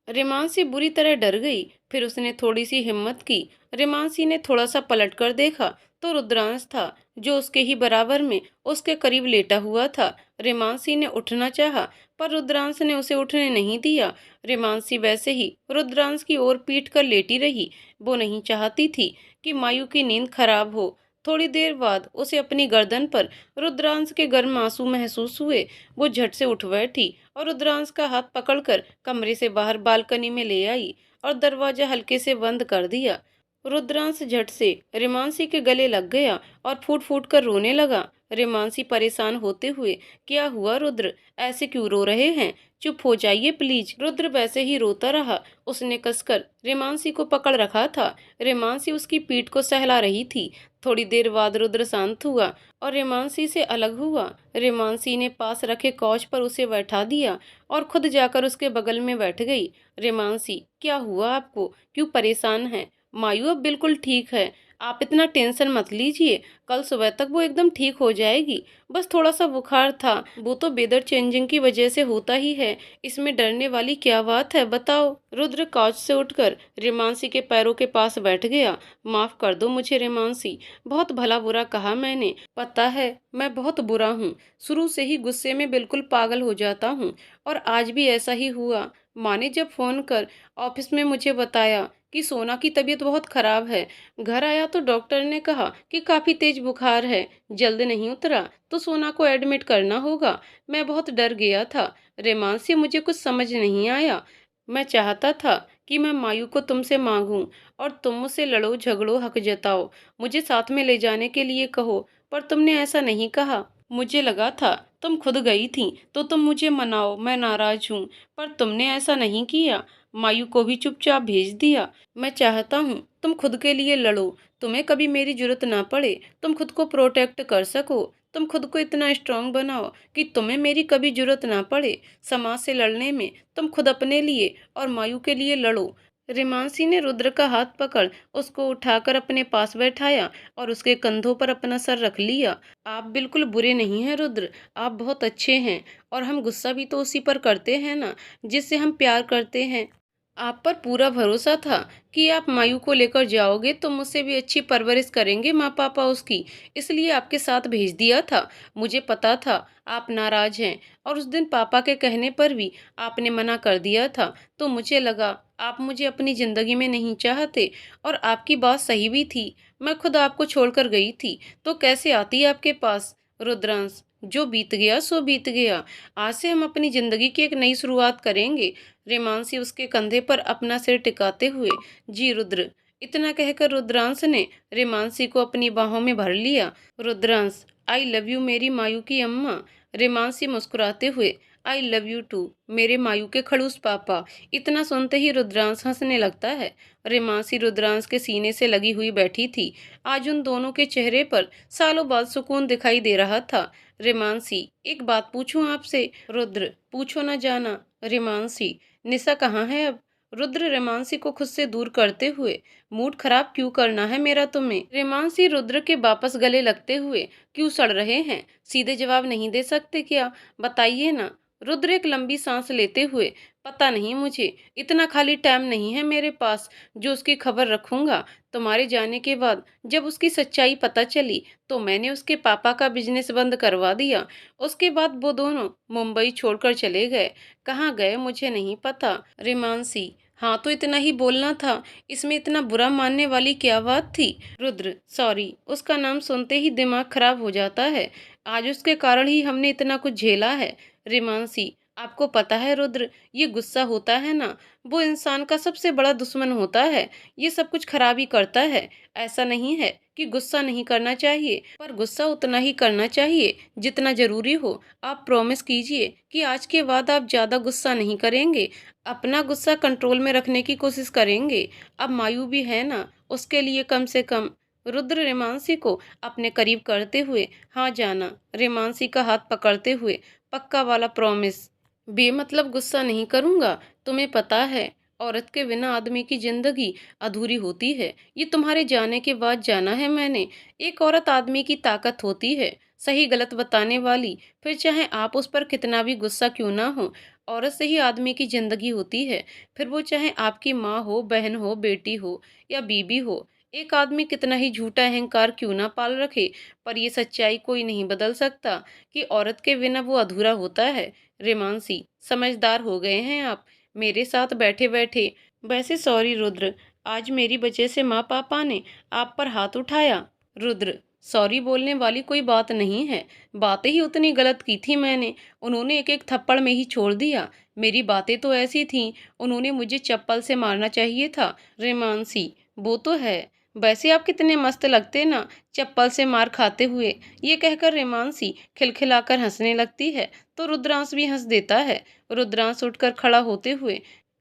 रेमांसी बुरी तरह डर गई। फिर उसने थोड़ी सी हिम्मत की। रेमांसी ने थोड़ा सा पलट कर देखा तो रुद्रांश था जो उसके ही बराबर में उसके करीब लेटा हुआ था। रेमांसी ने उठना चाहा पर रुद्रांश ने उसे उठने नहीं दिया। रेमांसी वैसे ही रुद्रांश की ओर पीट कर लेटी रही। वो नहीं चाहती थी कि मायू की नींद खराब हो। थोड़ी देर बाद उसे अपनी गर्दन पर रुद्रांश के गर्म आंसू महसूस हुए। वो झट से उठ बैठी और रुद्रांश का हाथ पकड़कर कमरे से बाहर बालकनी में ले आई और दरवाजा हल्के से बंद कर दिया। रुद्रांश झट से रेमांसी के गले लग गया और फूट फूट कर रोने लगा। रेमांसी परेशान होते हुए, क्या हुआ रुद्र, ऐसे क्यों रो रहे हैं? चुप हो जाइए प्लीज। रुद्र वैसे ही रोता रहा। उसने कसकर रेमांसी को पकड़ रखा था। रेमांसी उसकी पीठ को सहला रही थी। थोड़ी देर बाद रुद्र शांत हुआ और रेमांसी से अलग हुआ। रेमांसी ने पास रखे कौच पर उसे बैठा दिया और खुद जाकर उसके बगल में बैठ गई। रेमांसी, क्या हुआ आपको, क्यों परेशान है? मायू अब बिल्कुल ठीक है, आप इतना टेंशन मत लीजिए, कल सुबह तक वो एकदम ठीक हो जाएगी। बस थोड़ा सा बुखार था, वो तो वेदर चेंजिंग की वजह से होता ही है, इसमें डरने वाली क्या बात है, बताओ। रुद्र काउच से उठकर रेमांसी के पैरों के पास बैठ गया। माफ कर दो मुझे रेमांसी, बहुत भला बुरा कहा मैंने, पता है मैं बहुत बुरा हूँ, शुरू से ही गुस्से में बिल्कुल पागल हो जाता हूँ और आज भी ऐसा ही हुआ। माँ ने जब फोन कर ऑफिस में मुझे बताया कि सोना की तबीयत बहुत खराब है, घर आया तो डॉक्टर ने कहा कि काफी तेज बुखार है, जल्द नहीं उतरा तो सोना को एडमिट करना होगा। मैं बहुत डर गया था रेमांसी, मुझे कुछ समझ नहीं आया। मैं चाहता था कि मैं मायू को तुमसे मांगूं और तुम मुझसे लड़ो झगड़ो हक जताओ, मुझे साथ में ले जाने के लिए कहो, पर तुमने ऐसा नहीं कहा। मुझे लगा था तुम खुद गई थी तो तुम मुझे मनाओ, मैं नाराज हूँ, पर तुमने ऐसा नहीं किया। मायू को भी चुपचाप भेज दिया। मैं चाहता हूँ तुम खुद के लिए लड़ो, तुम्हें कभी मेरी जरूरत ना पड़े, तुम खुद को प्रोटेक्ट कर सको, तुम खुद को इतना स्ट्रांग बनाओ कि तुम्हें मेरी कभी जरूरत ना पड़े। समाज से लड़ने में तुम खुद अपने लिए और मायू के लिए लड़ो। रिमांसी ने रुद्र का हाथ पकड़ उसको उठाकर अपने पास बैठाया और उसके कंधों पर अपना सर रख लिया। आप बिल्कुल बुरे नहीं हैं रुद्र, आप बहुत अच्छे हैं, और हम गुस्सा भी तो उसी पर करते हैं ना जिससे हम प्यार करते हैं। आप पर पूरा भरोसा था कि आप मायू को लेकर जाओगे तो मुझसे भी अच्छी परवरिश करेंगे माँ पापा उसकी, इसलिए आपके साथ भेज दिया था। मुझे पता था आप नाराज हैं, और उस दिन पापा के कहने पर भी आपने मना कर दिया था, तो मुझे लगा आप मुझे अपनी जिंदगी में नहीं चाहते, और आपकी बात सही भी थी। मैं खुद आपको छोड़कर गई थी तो कैसे आती आपके पास। रुद्रांश, जो बीत गया सो बीत गया, आज से हम अपनी जिंदगी की एक नई शुरुआत करेंगे। रेमांसी उसके कंधे पर अपना सिर टिकाते हुए, जी रुद्र, इतना कहकर रुद्रांश ने रेमांसी को अपनी बाहों में भर लिया। रुद्रांश, आई लव यू मेरी मायू की अम्मा। रेमांसी मुस्कुराते हुए, आई लव यू टू मेरे मायू के खड़ूस पापा। इतना सुनते ही रुद्रांश हंसने लगता है। रेमांसी रुद्रांश के सीने से लगी हुई बैठी थी। आज उन दोनों के चेहरे पर सालों बाद सुकून दिखाई दे रहा था। रेमांसी, एक बात पूछूं आपसे। रुद्र, पूछो ना जाना। रेमांसी, निशा कहाँ है अब। रुद्र रेमांसी को खुद से दूर करते हुए, मूड खराब क्यों करना है मेरा तुम्हें। रेमांसी रुद्र के वापस गले लगते हुए, क्यों सड़ रहे हैं, सीधे जवाब नहीं दे सकते क्या, बताइए ना। रुद्र एक लंबी सांस लेते हुए, पता नहीं मुझे, इतना खाली टाइम नहीं है मेरे पास जो उसकी खबर रखूंगा। तुम्हारे जाने के बाद जब उसकी सच्चाई पता चली तो मैंने उसके पापा का बिजनेस बंद करवा दिया। उसके बाद वो दोनों मुंबई छोड़कर चले गए। कहाँ गए मुझे नहीं पता। रेमांसी, हाँ तो इतना ही बोलना था, इसमें इतना बुरा मानने वाली क्या बात थी। रुद्र, सॉरी, उसका नाम सुनते ही दिमाग खराब हो जाता है, आज उसके कारण ही हमने इतना कुछ झेला है। रेमांसी, आपको पता है रुद्र, ये गुस्सा होता है ना, वो इंसान का सबसे बड़ा दुश्मन होता है, ये सब कुछ खराब ही करता है। ऐसा नहीं है कि गुस्सा नहीं करना चाहिए, पर गुस्सा उतना ही करना चाहिए जितना जरूरी हो। आप प्रॉमिस कीजिए कि आज के बाद आप ज्यादा गुस्सा नहीं करेंगे, अपना गुस्सा कंट्रोल में रखने की कोशिश करेंगे। अब मायू भी है ना, उसके लिए कम से कम। रुद्र रेमांसी को अपने करीब करते हुए, हाँ जाना। रेमांसी का हाथ पकड़ते हुए, पक्का वाला प्रॉमिस। बेमतलब गुस्सा नहीं करूंगा। तुम्हें पता है, औरत के बिना आदमी की जिंदगी अधूरी होती है। ये तुम्हारे जाने के बाद जाना है मैंने। एक औरत आदमी की ताकत होती है, सही गलत बताने वाली। फिर चाहे आप उस पर कितना भी गुस्सा क्यों ना हो, औरत से ही आदमी की जिंदगी होती है। फिर वो चाहे आपकी माँ हो, बहन हो, बेटी हो या बीबी हो। एक आदमी कितना ही झूठा अहंकार क्यों ना पाल रखे, पर ये सच्चाई कोई नहीं बदल सकता कि औरत के बिना वो अधूरा होता है। रेमांसी, समझदार हो गए हैं आप मेरे साथ बैठे बैठे। वैसे सॉरी रुद्र, आज मेरी वजह से माँ पापा ने आप पर हाथ उठाया। रुद्र, सॉरी बोलने वाली कोई बात नहीं है, बातें ही उतनी गलत की थी मैंने, उन्होंने एक एक थप्पड़ में ही छोड़ दिया। मेरी बातें तो ऐसी थीं, उन्होंने मुझे चप्पल से मारना चाहिए था। रेमांसी, वो तो है, वैसे आप कितने मस्त लगते ना चप्पल से मार खाते हुए। ये कहकर रेमांसी खिलखिलाकर हंसने लगती है तो रुद्रांश भी हंस देता है। रुद्रांश उठकर खड़ा होते हुए,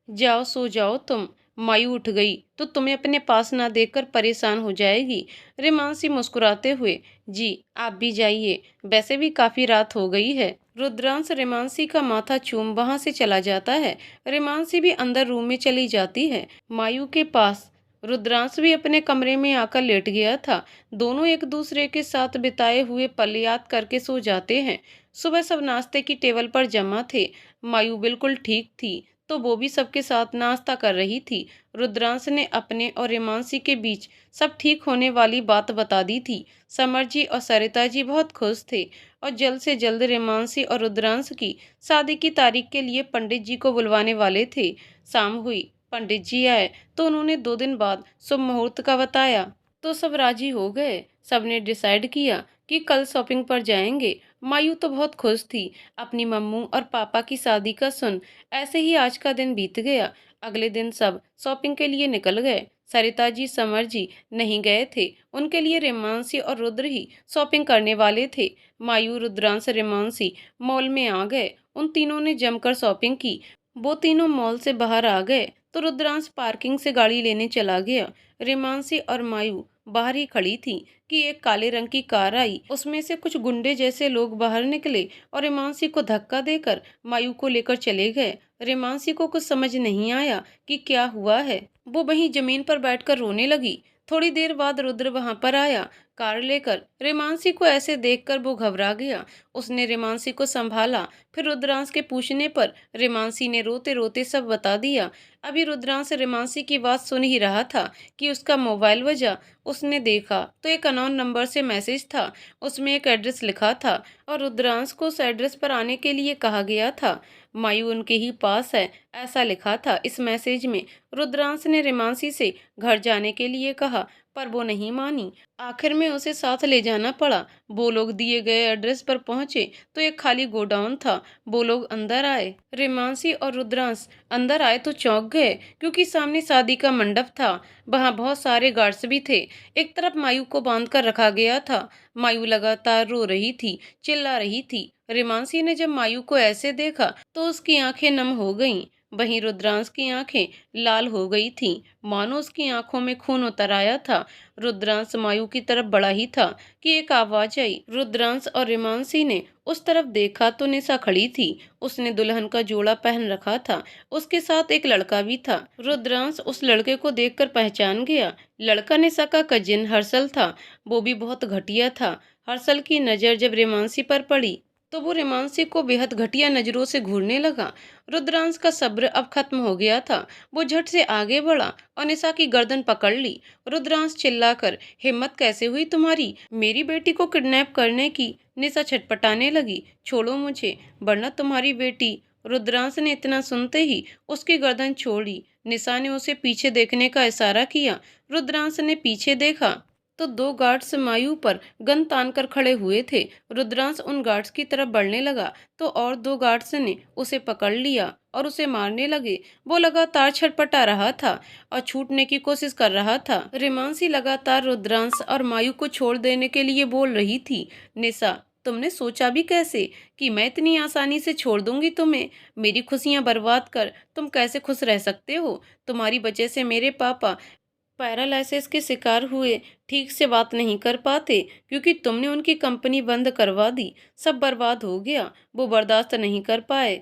जाओ सो जाओ तुम, मायू उठ गई तो तुम्हें अपने पास ना देखकर परेशान हो जाएगी। रेमांसी मुस्कुराते हुए, जी आप भी जाइए, वैसे भी काफी रात हो गई है। रुद्रांश रेमांसी का माथा चूम वहां से चला जाता है। रेमांसी भी अंदर रूम में चली जाती है, मायू के पास। रुद्रांश भी अपने कमरे में आकर लेट गया था। दोनों एक दूसरे के साथ बिताए हुए पल याद करके सो जाते हैं। सुबह सब नाश्ते की टेबल पर जमा थे। मायू बिल्कुल ठीक थी तो वो भी सबके साथ नाश्ता कर रही थी। रुद्रांश ने अपने और रेमांसी के बीच सब ठीक होने वाली बात बता दी थी। समर जी और सरिता जी बहुत खुश थे और जल्द से जल्द रेमांसी और रुद्रांश की शादी की तारीख के लिए पंडित जी को बुलवाने वाले थे। शाम हुई, पंडित जी आए तो उन्होंने 2 दिन बाद शुभ मुहूर्त का बताया तो सब राजी हो गए। सबने डिसाइड किया कि कल शॉपिंग पर जाएंगे। मायू तो बहुत खुश थी अपनी मम्मू और पापा की शादी का सुन। ऐसे ही आज का दिन बीत गया। अगले दिन सब शॉपिंग के लिए निकल गए। सरिता जी, समर जी नहीं गए थे। उनके लिए रेमांसी और रुद्र ही शॉपिंग करने वाले थे। मायू, रुद्रांश, रेमांसी मॉल में आ गए। उन तीनों ने जमकर शॉपिंग की। वो तीनों मॉल से बाहर आ गए तो रुद्रांश पार्किंग से गाड़ी लेने चला गया। रेमांसी और मायू बाहर ही खड़ी थी कि एक काले रंग की कार आई। उसमें से कुछ गुंडे जैसे लोग बाहर निकले और रेमांसी को धक्का देकर मायू को लेकर चले गए। रेमांसी को कुछ समझ नहीं आया कि क्या हुआ है। वो वहीं जमीन पर बैठकर रोने लगी। थोड़ी देर बाद रुद्र वहां पर आया कार लेकर। रेमांसी को ऐसे देखकर वो घबरा गया। उसने रेमांसी को संभाला। फिर रुद्रांश के पूछने पर रेमांसी ने रोते रोते सब बता दिया। अभी रुद्रांश रेमांसी की बात सुन ही रहा था कि उसका मोबाइल बजा। उसने देखा तो एक अननोन नंबर से मैसेज था। उसमें एक एड्रेस लिखा था और रुद्रांश को उस एड्रेस पर आने के लिए कहा गया था। मायू उनके ही पास है, ऐसा लिखा था इस मैसेज में। रुद्रांश ने रेमांसी से घर जाने के लिए कहा पर वो नहीं मानी। आखिर में उसे साथ ले जाना पड़ा। वो लोग दिए गए एड्रेस पर पहुंचे तो एक खाली गोडाउन था। वो लोग अंदर आए। रेमांसी और रुद्रांश अंदर आए तो चौंक गए क्योंकि सामने शादी का मंडप था। वहां बहुत सारे गार्ड्स भी थे। एक तरफ मायू को बांध कर रखा गया था। मायू लगातार रो रही थी, चिल्ला रही थी। रेमांसी ने जब मायू को ऐसे देखा तो उसकी आंखें नम हो गईं। वहीं रुद्रांश की आंखें लाल हो गई थीं, मानो उसकी आंखों में खून उतर आया था। रुद्रांश मायू की तरफ बढ़ा ही था कि एक आवाज आई। रुद्रांश और रेमांसी ने उस तरफ देखा तो निशा खड़ी थी। उसने दुल्हन का जोड़ा पहन रखा था। उसके साथ एक लड़का भी था। रुद्रांश उस लड़के को देखकर पहचान गया। लड़का निशा का कजिन हर्षल था। वो भी बहुत घटिया था। हर्षल की नजर जब रेमांसी पर पड़ी तो वो रेमांसी को बेहद घटिया नजरों से घूरने लगा। रुद्रांश का सब्र अब खत्म हो गया था। वो झट से आगे बढ़ा और निशा की गर्दन पकड़ ली। रुद्रांश चिल्लाकर, हिम्मत कैसे हुई तुम्हारी मेरी बेटी को किडनैप करने की? निशा छटपटाने लगी, छोड़ो मुझे वरना तुम्हारी बेटी। रुद्रांश ने इतना सुनते ही उसकी गर्दन छोड़ी। निशा ने उसे पीछे देखने का इशारा किया। रुद्रांश ने पीछे देखा तो दो गार्ड्स मायू पर गन तानकर खड़े हुए थे। रुद्रांश उन गार्ड्स की तरफ बढ़ने लगा तो और दो गार्ड्स ने उसे पकड़ लिया और उसे मारने लगे। वो लगातार छटपटा रहा था और छूटने की कोशिश कर रहा था। रेमांसी लगातार रुद्रांश और मायू को छोड़ देने के लिए बोल रही थी। निशा, तुमने सोचा भी कैसे कि मैं इतनी आसानी से छोड़ दूंगी तुम्हें? मेरी खुशियां बर्बाद कर तुम कैसे खुश रह सकते हो? तुम्हारी वजह से मेरे पापा पैरालिसिस के शिकार हुए, ठीक से बात नहीं कर पाते क्योंकि तुमने उनकी कंपनी बंद करवा दी। सब बर्बाद हो गया। वो बर्दाश्त नहीं कर पाए।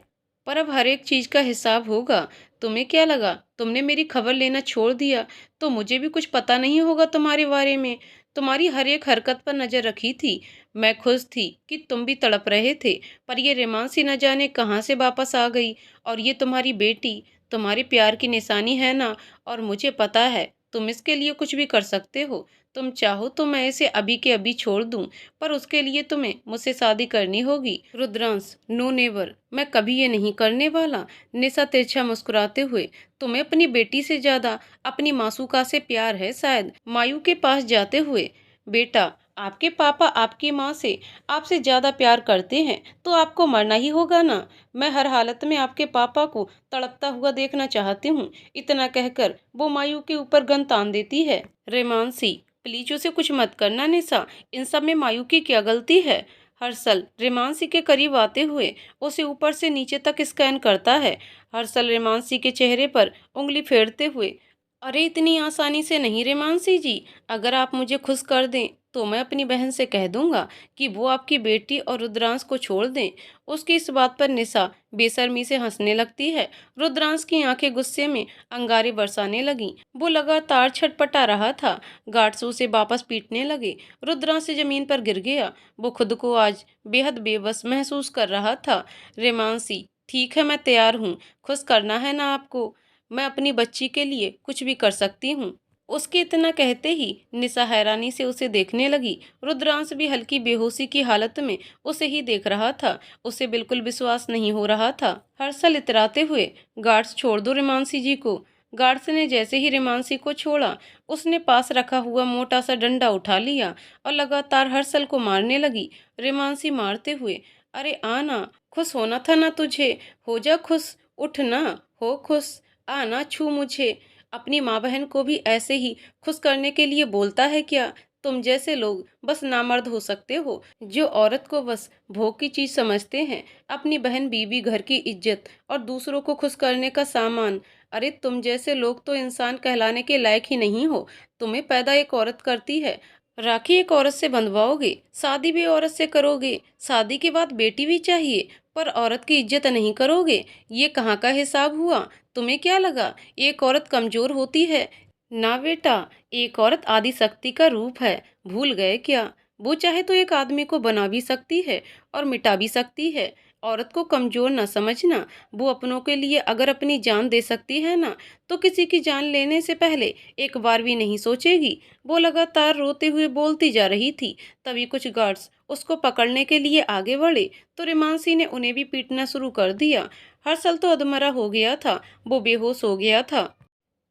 पर अब हर एक चीज का हिसाब होगा। तुम्हें क्या लगा तुमने मेरी खबर लेना छोड़ दिया तो मुझे भी कुछ पता नहीं होगा तुम्हारे बारे में? तुम्हारी हर एक हरकत पर नजर रखी थी। मैं खुश थी कि तुम भी तड़प रहे थे, पर ये रेमांसी न जाने कहाँ से वापस आ गई। और ये तुम्हारी बेटी तुम्हारे प्यार की निशानी है ना? और मुझे पता है तुम इसके लिए कुछ भी कर सकते हो। तुम चाहो तो मैं इसे अभी के अभी छोड़ दूं, पर उसके लिए तुम्हें मुझसे शादी करनी होगी। रुद्रांश, नो नेवर, मैं कभी ये नहीं करने वाला। निशा तिरछा मुस्कुराते हुए, तुम्हें अपनी बेटी से ज्यादा अपनी मासूका से प्यार है शायद। मायू के पास जाते हुए, बेटा, आपके पापा आपकी माँ से आपसे ज्यादा प्यार करते हैं तो आपको मरना ही होगा ना। मैं हर हालत में आपके पापा को तड़पता हुआ देखना चाहती हूँ। इतना कहकर वो मायू के ऊपर गन तान देती है। रेमांसी, प्लीज उसे कुछ मत करना निशा, इन सब में मायू की क्या गलती है? हर्षल रेमांसी के करीब आते हुए उसे ऊपर से नीचे तक स्कैन करता है। हर्षल रेमांसी के चेहरे पर उंगली फेरते हुए, अरे इतनी आसानी से नहीं रेमांसी जी। अगर आप मुझे खुश कर दें तो मैं अपनी बहन से कह दूंगा कि वो आपकी बेटी और रुद्रांश को छोड़ दें। उसकी इस बात पर निशा बेशर्मी से हंसने लगती है। रुद्रांश की आंखें गुस्से में अंगारे बरसाने लगीं। वो लगातार छटपटा रहा था। गार्ड्स उसे वापस पीटने लगे। रुद्रांश से जमीन पर गिर गया। वो खुद को आज बेहद बेबस महसूस कर रहा था। रेमांसी, ठीक है, मैं तैयार हूँ। खुश करना है ना आपको? मैं अपनी बच्ची के लिए कुछ भी कर सकती हूँ। उसके इतना कहते ही निशा हैरानी से उसे देखने लगी। रुद्रांश भी हल्की बेहोशी की हालत में उसे ही देख रहा था। उसे बिल्कुल विश्वास नहीं हो रहा था। हर्षल इतराते हुए, गार्ड्स छोड़ दो रेमांसी जी को। गार्ड्स ने जैसे ही रेमांसी को छोड़ा, उसने पास रखा हुआ मोटा सा डंडा उठा लिया और लगातार हर्षल को मारने लगी। रेमांसी मारते हुए, अरे आना, खुश होना था ना तुझे, हो जा खुश, उठ ना, हो खुश। आना छू मुझे। अपनी माँ बहन को भी ऐसे ही खुश करने के लिए बोलता है क्या? तुम जैसे लोग बस नामर्द हो सकते हो, जो औरत को बस भोग की चीज समझते हैं, अपनी बहन बीवी घर की इज्जत और दूसरों को खुश करने का सामान। अरे तुम जैसे लोग तो इंसान कहलाने के लायक ही नहीं हो। तुम्हें पैदा एक औरत करती है, राखी एक औरत से बंधवाओगे, शादी भी औरत से करोगे, शादी के बाद बेटी भी चाहिए, पर औरत की इज्जत नहीं करोगे। ये कहाँ का हिसाब हुआ? तुम्हें क्या लगा एक औरत कमजोर होती है? ना बेटा, एक औरत आदि शक्ति का रूप है। भूल गए क्या? वो चाहे तो एक आदमी को बना भी सकती है और मिटा भी सकती है। औरत को कमजोर न समझना। वो अपनों के लिए अगर अपनी जान दे सकती है ना, तो किसी की जान लेने से पहले एक बार भी नहीं सोचेगी। वो लगातार रोते हुए बोलती जा रही थी। तभी कुछ गार्ड्स उसको पकड़ने के लिए आगे बढ़े तो रिमांसी ने उन्हें भी पीटना शुरू कर दिया। हर्षल तो अधमरा हो गया था, वो बेहोश हो गया था।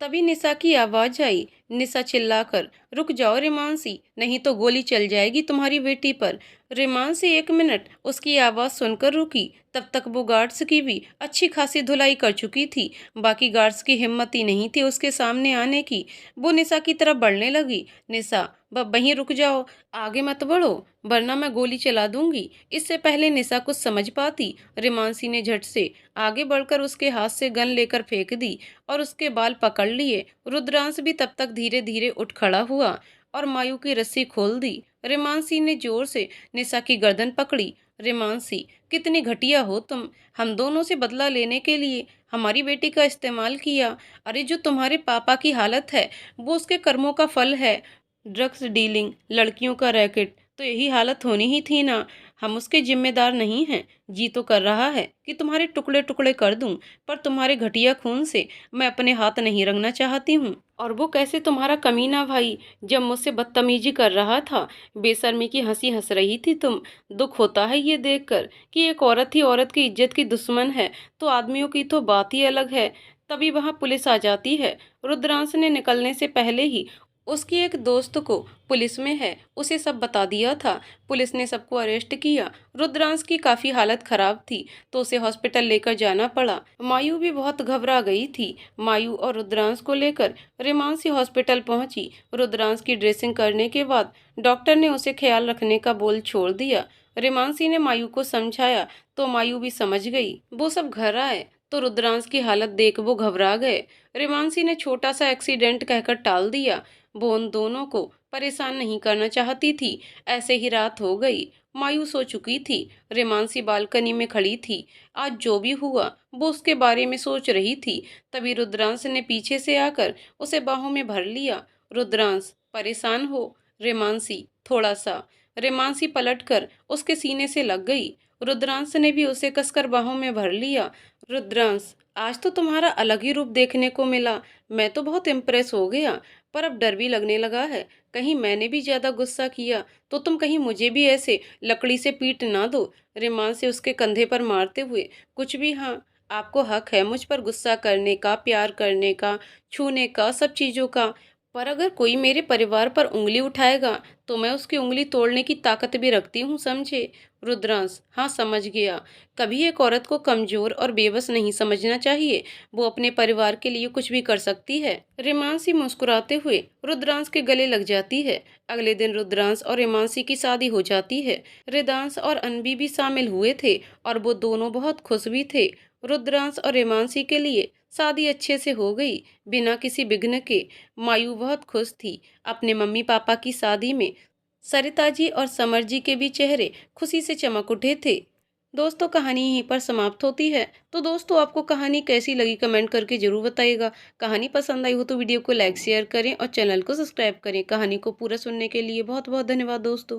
तभी निशा की आवाज आई। निशा चिल्लाकर, रुक जाओ रिमांसी, नहीं तो गोली चल जाएगी तुम्हारी बेटी पर। रिमांसी 1 मिनट उसकी आवाज सुनकर रुकी। तब तक वो गार्ड्स की भी अच्छी खासी धुलाई कर चुकी थी। बाकी गार्ड्स की हिम्मत ही नहीं थी उसके सामने आने की। वो निशा की तरफ बढ़ने लगी। निशा, वहीं रुक जाओ, आगे मत बढ़ो, वरना मैं गोली चला दूंगी। इससे पहले निशा कुछ समझ पाती, रिमांसी ने झट से आगे बढ़कर उसके हाथ से गन लेकर फेंक दी और उसके बाल पकड़ लिए। रुद्रांश भी तब तक धीरे धीरे उठ खड़ा हुआ और मायू की रस्सी खोल दी। रेमांसी ने जोर से निशा की गर्दन पकड़ी। रेमांसी, कितनी घटिया हो तुम! हम दोनों से बदला लेने के लिए हमारी बेटी का इस्तेमाल किया। अरे जो तुम्हारे पापा की हालत है, वो उसके कर्मों का फल है। ड्रग्स डीलिंग, लड़कियों का रैकेट, तो यही हालत होनी ही थी ना। हम उसके जिम्मेदार नहीं हैं। जी तो कर रहा है कि तुम्हारे टुकड़े टुकड़े कर दूं, पर तुम्हारे घटिया खून से मैं अपने हाथ नहीं रंगना चाहती हूँ। और वो कैसे तुम्हारा कमीना भाई, जब मुझसे बदतमीजी कर रहा था, बेशर्मी की हंसी हंस रही थी तुम। दुख होता है ये देखकर कि एक औरत ही औरत की इज्जत की दुश्मन है, तो आदमियों की तो बात ही अलग है। तभी वहां पुलिस आ जाती है। रुद्रांश ने निकलने से पहले ही उसकी एक दोस्त को पुलिस में है उसे सब बता दिया था। पुलिस ने सबको अरेस्ट किया। रुद्रांश की काफी हालत खराब थी, तो उसे हॉस्पिटल लेकर जाना पड़ा। मायू भी बहुत घबरा गई थी। मायू और रुद्रांश को लेकर रेमांसी हॉस्पिटल पहुंची। रुद्रांश की ड्रेसिंग करने के बाद डॉक्टर ने उसे ख्याल रखने का बोल छोड़ दिया। रेमांसी ने मायू को समझाया तो मायू भी समझ गई। वो सब घर आए तो रुद्रांश की हालत देख वो घबरा गए। रेमांसी ने छोटा सा एक्सीडेंट कहकर टाल दिया। वो उन दोनों को परेशान नहीं करना चाहती थी। ऐसे ही रात हो गई। मायूस हो चुकी थी। रेमांसी बालकनी में खड़ी थी। आज जो भी हुआ वो उसके बारे में सोच रही थी। तभी रुद्रांश ने पीछे से आकर उसे बाहों में भर लिया। रुद्रांश, परेशान हो? रेमांसी, थोड़ा सा। रेमांसी पलटकर उसके सीने से लग गई। रुद्रांश ने भी उसे कसकर बाहों में भर लिया। रुद्रांश, आज तो तुम्हारा अलग ही रूप देखने को मिला। मैं तो बहुत इम्प्रेस हो गया, पर अब डर भी लगने लगा है। कहीं मैंने भी ज्यादा गुस्सा किया तो तुम कहीं मुझे भी ऐसे लकड़ी से पीट ना दो। रिमान से उसके कंधे पर मारते हुए, कुछ भी, हाँ, आपको हक है मुझ पर गुस्सा करने का, प्यार करने का, छूने का, सब चीजों का। पर अगर कोई मेरे परिवार पर उंगली उठाएगा तो मैं उसकी उंगली तोड़ने की ताकत भी रखती हूँ, समझे? रुद्रांश, हाँ समझ गया। कभी एक औरत को कमजोर और बेबस नहीं समझना चाहिए। वो अपने परिवार के लिए कुछ भी कर सकती है। रेमांसी मुस्कुराते हुए रुद्रांश के गले लग जाती है। अगले दिन रुद्रांश और रेमांसी की शादी हो जाती है। रिदांश और अनबी भी शामिल हुए थे और वो दोनों बहुत खुश भी थे। रुद्रांश और रेमांसी के लिए शादी अच्छे से हो गई, बिना किसी विघ्न के। मायू बहुत खुश थी अपने मम्मी पापा की शादी में। सरिता जी और समर जी के भी चेहरे खुशी से चमक उठे थे। दोस्तों, कहानी यहीं पर समाप्त होती है। तो दोस्तों, आपको कहानी कैसी लगी कमेंट करके जरूर बताइएगा। कहानी पसंद आई हो तो वीडियो को लाइक शेयर करें और चैनल को सब्सक्राइब करें। कहानी को पूरा सुनने के लिए बहुत बहुत धन्यवाद दोस्तों।